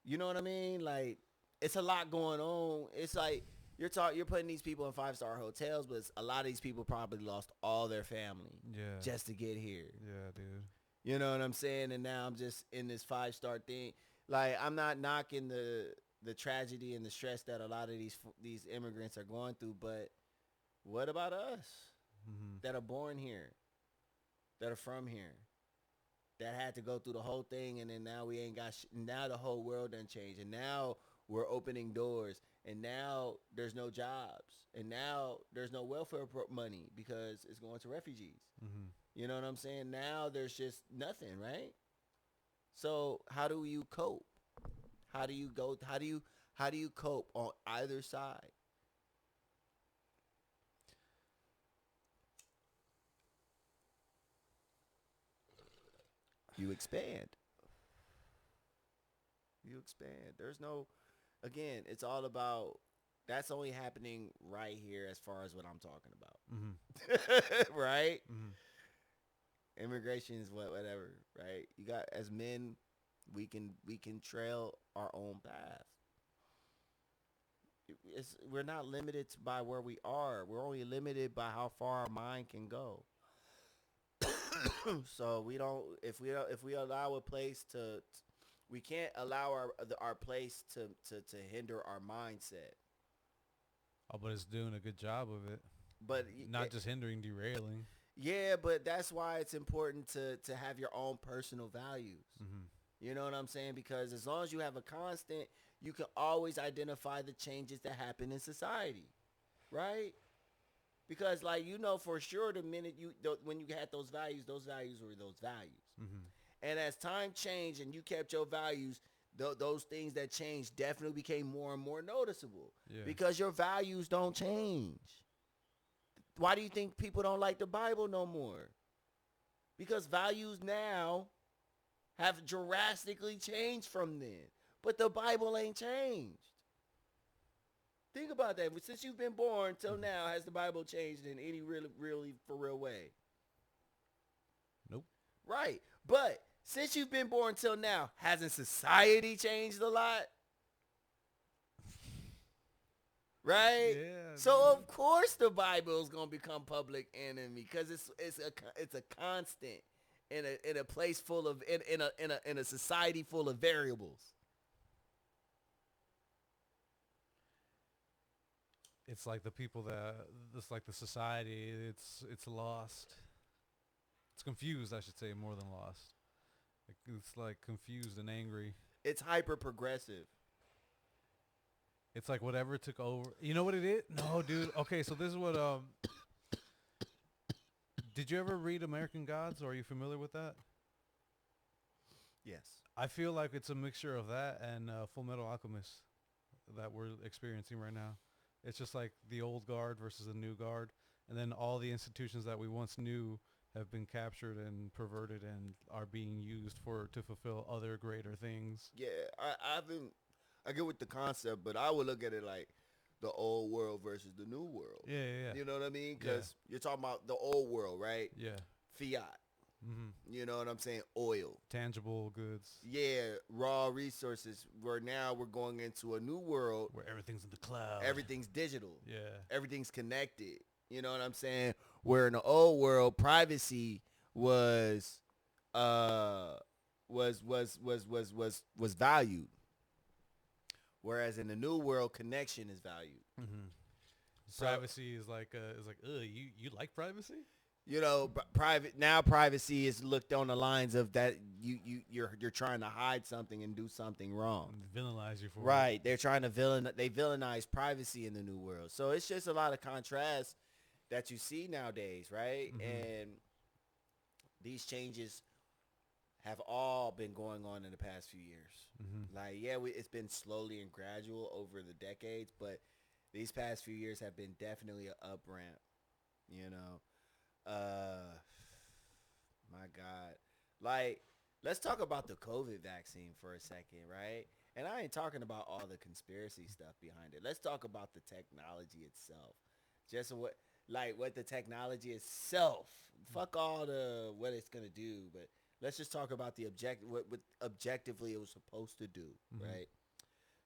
you know what I mean? Like, it's a lot going on. It's like you're putting these people in 5-star hotels, but a lot of these people probably lost all their family just to get here. Yeah, dude. You know what I'm saying? And now I'm just in this 5-star thing. Like, I'm not knocking the tragedy and the stress that a lot of these immigrants are going through, but what about us Mm-hmm. that are born here, that are from here, that had to go through the whole thing, and then now we ain't got now the whole world done changed, and now we're opening doors, and now there's no jobs, and now there's no welfare money because it's going to refugees. Mm-hmm. You know what I'm saying? Now there's just nothing, right? So how do you cope? How do you go? How do you cope on either side? You expand. You expand. There's no, again, it's all about, that's only happening right here as far as what I'm talking about. Mm-hmm. Right? Mm-hmm. Immigration is whatever, right? You got, as men, we can trail our own path. We're not limited by where we are. We're only limited by how far our mind can go. So we don't, if we allow a place to, we can't allow our place to hinder our mindset. Oh, but it's doing a good job of it. But Not just hindering, derailing. yeah, but that's why it's important to have your own personal values. Mm-hmm. You know what I'm saying? Because as long as you have a constant, you can always identify the changes that happen in society, right? Because, like, you know for sure, the minute when you had those values were those values. Mm-hmm. And as time changed and you kept your values, those things that changed definitely became more and more noticeable. Yeah. Because your values don't change. Why do you think people don't like the Bible no more? Because values now have drastically changed from then. But the Bible ain't changed. Think about that. Since you've been born till now, has the Bible changed in any really for real way? Nope. Right. But since you've been born till now, hasn't society changed a lot? Right? Yeah. So of course the Bible is gonna become public enemy because it's a constant in a place full of in a society full of variables. It's like the people that it's like the society. It's lost. It's confused, I should say, more than lost. It's like confused and angry. It's hyper progressive. It's like whatever took over. You know what it is? No, dude. Okay, so this is what did you ever read American Gods, or are you familiar with that? Yes. I feel like it's a mixture of that and Full Metal Alchemist that we're experiencing right now. It's just like the old guard versus the new guard, and then all the institutions that we once knew have been captured and perverted and are being used to fulfill other greater things. Yeah, I get with the concept, but I would look at it like the old world versus the new world. Yeah, yeah, yeah. You know what I mean? Because you're talking about the old world, right? Yeah. Fiat. Mm-hmm. You know what I'm saying? Oil. Tangible goods. Yeah, raw resources. Where now we're going into a new world Where everything's in the cloud. Everything's digital. Yeah. Everything's connected. You know what I'm saying? Where in the old world, privacy was valued, whereas in the new world, connection is valued. Mm-hmm. So, Privacy is like ugh, you like privacy? you know, privacy is looked on the lines of that you're trying to hide something and do something wrong. And villainize you for it. Right. They're trying to villainize privacy in the new world. So it's just a lot of contrast that you see nowadays, right? Mm-hmm. And these changes have all been going on in the past few years. Mm-hmm. Like, yeah, it's been slowly and gradual over the decades, but these past few years have been definitely an up ramp, you know. My God. Like, let's talk about the COVID vaccine for a second, right? And I ain't talking about all the conspiracy stuff behind it. Let's talk about the technology itself. Just what the technology itself. Fuck all the what it's gonna do, but let's just talk about the what objectively it was supposed to do, Mm-hmm. right?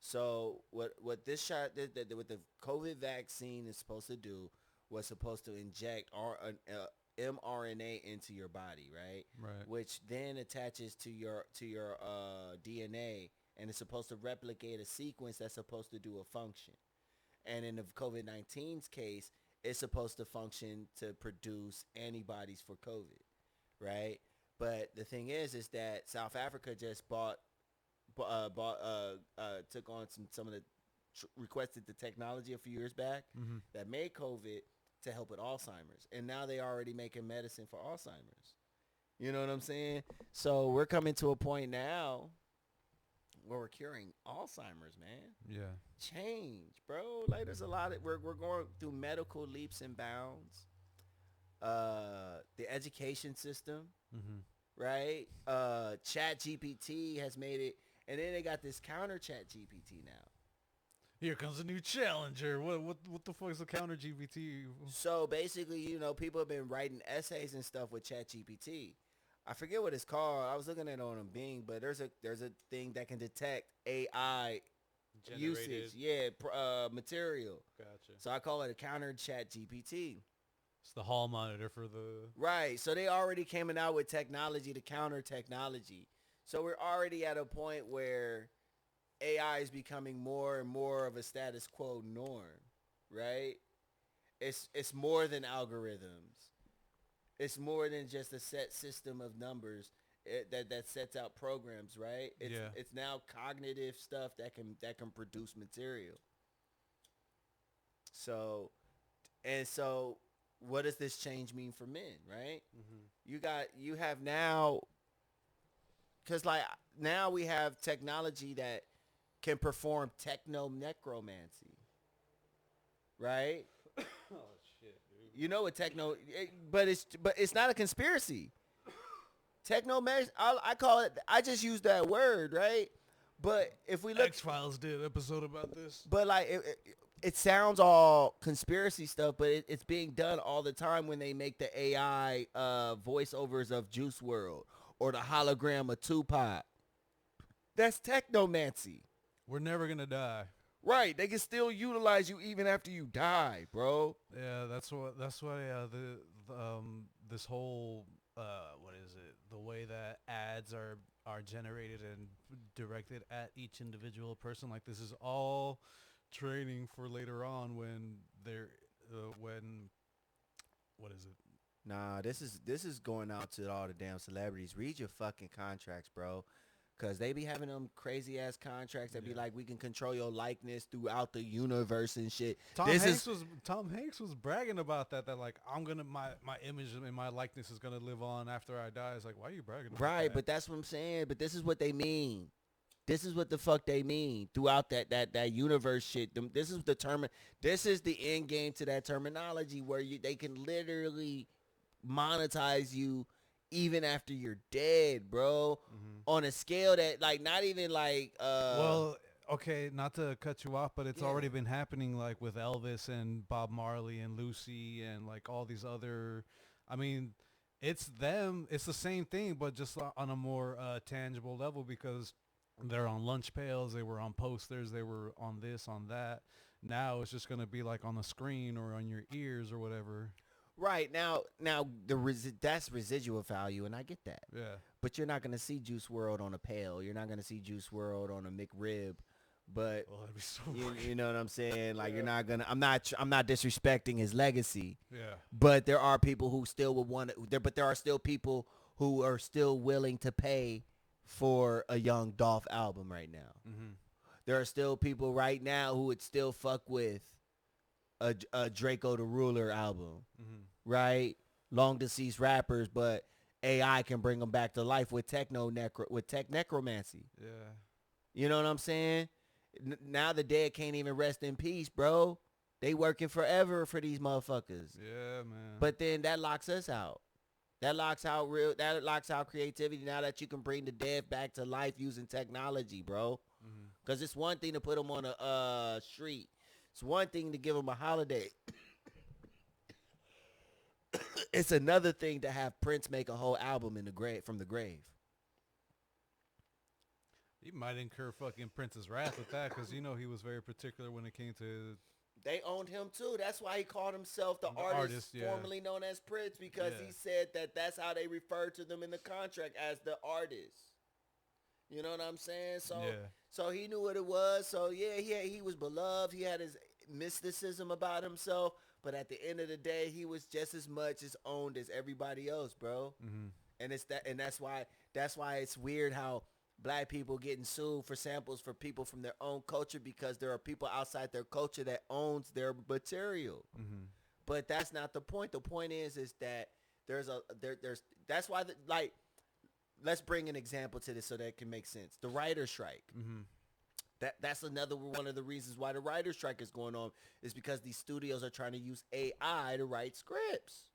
So what this shot what the COVID vaccine is supposed to do was supposed to inject mRNA into your body, right? Right. Which then attaches to your DNA and it's supposed to replicate a sequence that's supposed to do a function. And in the COVID-19's case, it's supposed to function to produce antibodies for COVID, right? But the thing is that South Africa just took on some of the requested the technology a few years back that made COVID to help with Alzheimer's, and now they already making medicine for Alzheimer's. You know what I'm saying? So we're coming to a point now where we're curing Alzheimer's, man. Yeah. Change, bro. Like there's a lot of we're going through medical leaps and bounds. The education system, right? Chat GPT has made it, and then they got this counter Chat GPT now. Here comes a new challenger. What the fuck is a counter GPT? So basically, you know, people have been writing essays and stuff with Chat GPT. I forget what it's called. I was looking at it on a Bing, but there's a thing that can detect AI usage, material. Gotcha. So I call it a counter Chat GPT. It's the hall monitor for the... Right. So they already came out with technology to counter technology. So we're already at a point where AI is becoming more and more of a status quo norm, right? It's more than algorithms. It's more than just a set system of numbers that sets out programs, right? It's now cognitive stuff that can produce material. So what does this change mean for men, right? You have now, because like now we have technology that can perform techno-necromancy, right? Oh shit, dude. You know what but it's not a conspiracy. Techno-mancy, I call it, I just use that word, right? But if we look, X-Files did an episode about this. But like it sounds all conspiracy stuff, but it's being done all the time when they make the AI voiceovers of Juice WRLD or the hologram of Tupac. That's technomancy. We're never gonna die. Right, they can still utilize you even after you die, bro. Yeah, that's why this whole what is it? The way that ads are generated and directed at each individual person, like this is all training for later on when they're what is it? Nah, this is going out to all the damn celebrities. Read your fucking contracts, bro. Cause they be having them crazy ass contracts that be like, we can control your likeness throughout the universe and shit. Tom Hanks was bragging about that like I'm gonna my image and my likeness is gonna live on after I die. It's like, why are you bragging about right, that? but that's what I'm saying. But this is what they mean. This is what the fuck they mean throughout that universe shit. This is the end game to that terminology where they can literally monetize you even after you're dead, bro. On a scale that like not even like well, okay, not to cut you off, but it's already been happening like with Elvis and Bob Marley and Lucy and like all these other, I mean, it's the same thing, but just on a more tangible level, because they're on lunch pails, they were on posters, they were on this, on that. Now it's just going to be like on the screen or on your ears or whatever. Right, now that's residual value, and I get that. Yeah. But you're not going to see Juice WRLD on a pail. You're not going to see Juice WRLD on a McRib. But that'd be so you know what I'm saying? Like you're not going to, I'm not disrespecting his legacy. Yeah. But there are people who still would want to, but there are still people who are still willing to pay for a Young Dolph album right now. There are still people right now who would still fuck with a Draco the Ruler album, right? Long deceased rappers, but AI can bring them back to life with tech necromancy. Yeah. You know what I'm saying? Now the dead can't even rest in peace, bro. They working forever for these motherfuckers. Yeah, man. But then that locks us out. That locks out creativity now that you can bring the dead back to life using technology, bro. Because it's one thing to put them on a street. It's one thing to give them a holiday. It's another thing to have Prince make a whole album from the grave. You might incur fucking Prince's wrath with that, because you know he was very particular when it came to... They owned him too. That's why he called himself the artist formerly known as Prince, because he said that's how they referred to them in the contract, as the artist. You know what I'm saying? So Yeah. so he knew what it was. So yeah, he was beloved. He had his mysticism about himself, but at the end of the day, he was just as much as owned as everybody else, bro. Mhm. And it's that, and that's why it's weird how black people getting sued for samples for people from their own culture because there are people outside their culture that owns their material. Mhm. But that's not the point. The point is that there's that's why like let's bring an example to this so that it can make sense. The writer's strike. Mhm. That's another one of the reasons why the writer's strike is going on is because these studios are trying to use AI to write scripts.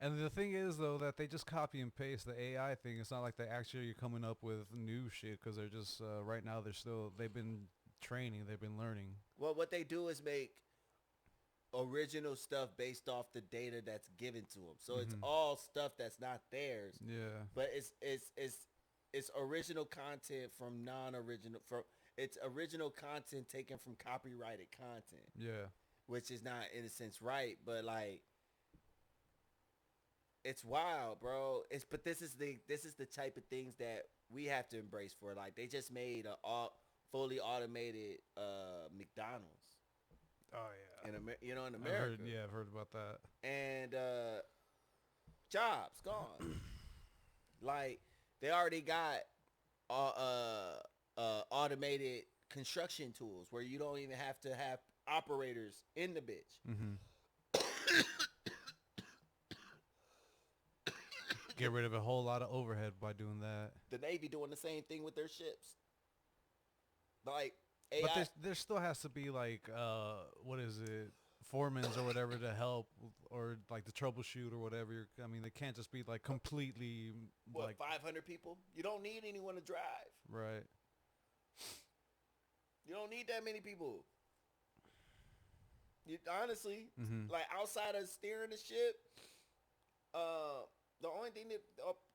And the thing is, though, that they just copy and paste the AI thing. It's not like they actually are coming up with new shit because they're just right now they've been training, they've been learning. Well, what they do is make original stuff based off the data that's given to them. So it's Mhm. all stuff that's not theirs, Yeah. but it's original content from non-original from it's original content taken from copyrighted content, Yeah. which is not in a sense right, but like it's wild, bro. It's but this is the type of things that we have to embrace for. Like they just made a fully automated McDonald's Oh in yeah. America, in I've heard. America, Yeah, I've heard about that. and jobs gone. Like they already got automated construction tools where you don't even have to have operators in the bitch. Mhm. Get rid of a whole lot of overhead by doing that. The Navy doing the same thing with their ships. Like But AI. there still has to be like what is it, foremans or whatever to help or like to troubleshoot or whatever. I mean, they can't just be like completely What, like 500 people? You don't need anyone to drive. right. You don't need that many people. You honestly, Mhm. like outside of steering the ship, the only thing that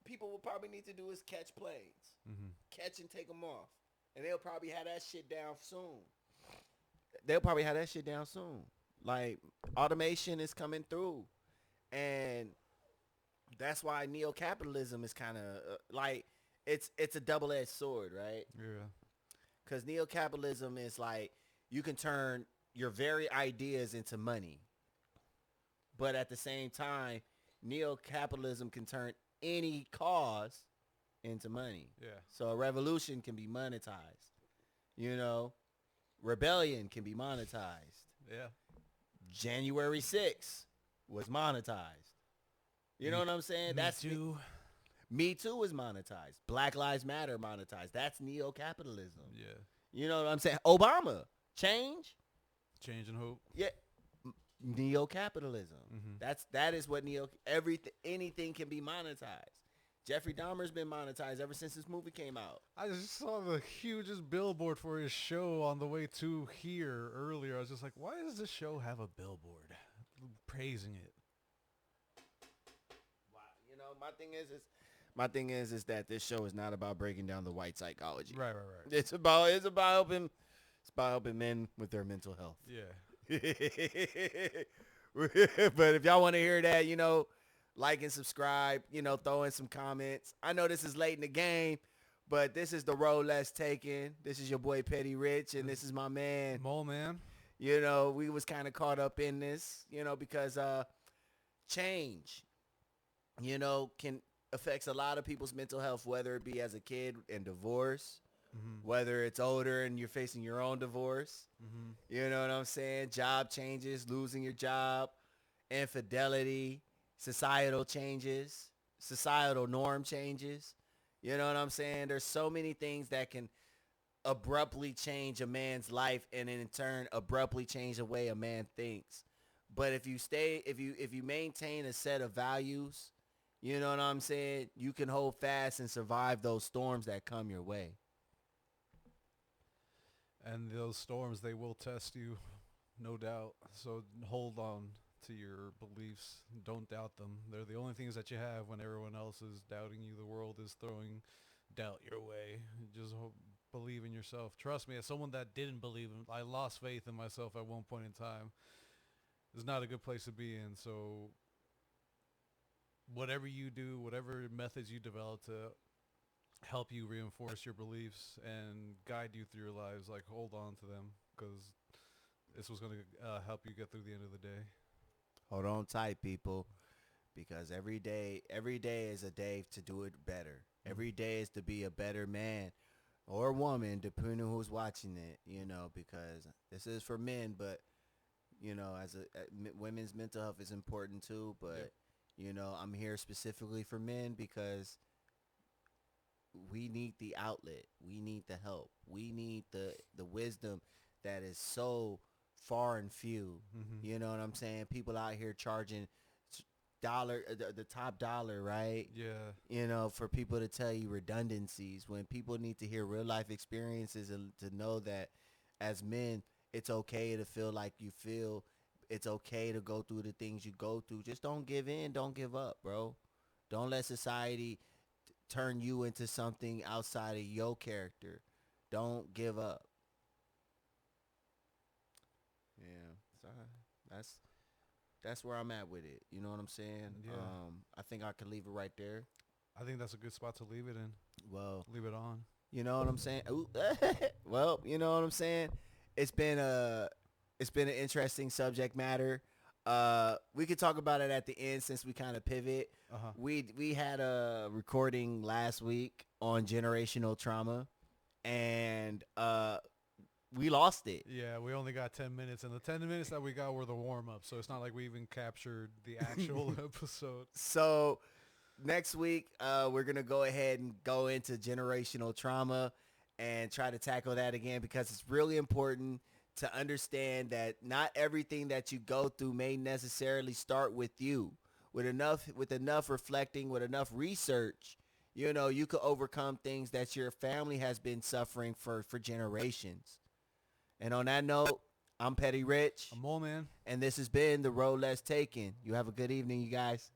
people will probably need to do is catch planes, Mhm. catch and take them off, and they'll probably have that shit down soon. They'll probably have that shit down soon. Like automation is coming through, and that's why neo capitalism is kind of like it's a double edged sword, right? Yeah. Because neo capitalism is like you can turn your very ideas into money, but at the same time, neo capitalism can turn any cause into money. Yeah. So a revolution can be monetized. You know, rebellion can be monetized. Yeah. January 6th was monetized. You know Me, what I'm saying? me That's too. Me Too is monetized. Black Lives Matter monetized. That's neo capitalism. Yeah. You know what I'm saying? Obama change. Change and hope. Yeah, neo capitalism. Mhm. That is what neo everything anything can be monetized. Jeffrey Dahmer's been monetized ever since this movie came out. I just saw the hugest billboard for his show on the way to here earlier. I was just like, why does this show have a billboard praising it? Wow. My thing is that this show is not about breaking down the white psychology. Right, right, right. It's about helping men with their mental health. Yeah. But if y'all want to hear that, like and subscribe, throw in some comments. I know this is late in the game, but this is the road less taken. This is your boy Petty Rich, and this is my man. Mole Man. We was kind of caught up in this, because change, can affects a lot of people's mental health, whether it be as a kid and divorce, Mhm. whether it's older and you're facing your own divorce. Mhm. You know what I'm saying? Job changes, losing your job, infidelity, societal changes, societal norm changes. You know what I'm saying? There's so many things that can abruptly change a man's life and in turn abruptly change the way a man thinks. But if you maintain a set of values, you know what I'm saying? You can hold fast and survive those storms that come your way. And those storms, they will test you, no doubt. So hold on to your beliefs. Don't doubt them. They're the only things that you have when everyone else is doubting you. The world is throwing doubt your way. Just believe in yourself. Trust me, as someone that didn't believe in, I lost faith in myself at one point in time. It's not a good place to be in. So whatever you do, whatever methods you develop to help you reinforce your beliefs and guide you through your lives. Like, hold on to them because this was going to help you get through the end of the day. Hold on tight, people, because every day is a day to do it better. Every day is to be a better man or woman, depending on who's watching it. Because this is for men, but as women's mental health is important too. But I'm here specifically for men because we need the outlet. We need the help. We need the wisdom that is so far and few. Mm-hmm. You know what I'm saying? People out here charging dollar the top dollar, right? Yeah. For people to tell you redundancies when people need to hear real life experiences and to know that as men it's okay to feel like you feel. It's okay to go through the things you go through. Just don't give in. Don't give up, bro. Don't let society turn you into something outside of your character. Don't give up. Yeah, so that's where I'm at with it. You know what I'm saying? Yeah. I think I could leave it right there. I think that's a good spot to leave it in. Well, Leave it on. you know what I'm saying? Ooh, well, you know what I'm saying? It's been a it's been an interesting subject matter. We could talk about it at the end since we kind of pivot. Uh-huh. We had a recording last week on generational trauma, and we lost it. Yeah, we only got 10 minutes, and the 10 minutes that we got were the warm-up, so it's not like we even captured the actual episode. So next week, we're going to go ahead and go into generational trauma and try to tackle that again because it's really important to understand that not everything that you go through may necessarily start with you. With enough reflecting, with enough research, you could overcome things that your family has been suffering for generations. And on that note, I'm Petty Rich. I'm Mole Man. And this has been The Road Less Taken. You have a good evening, you guys.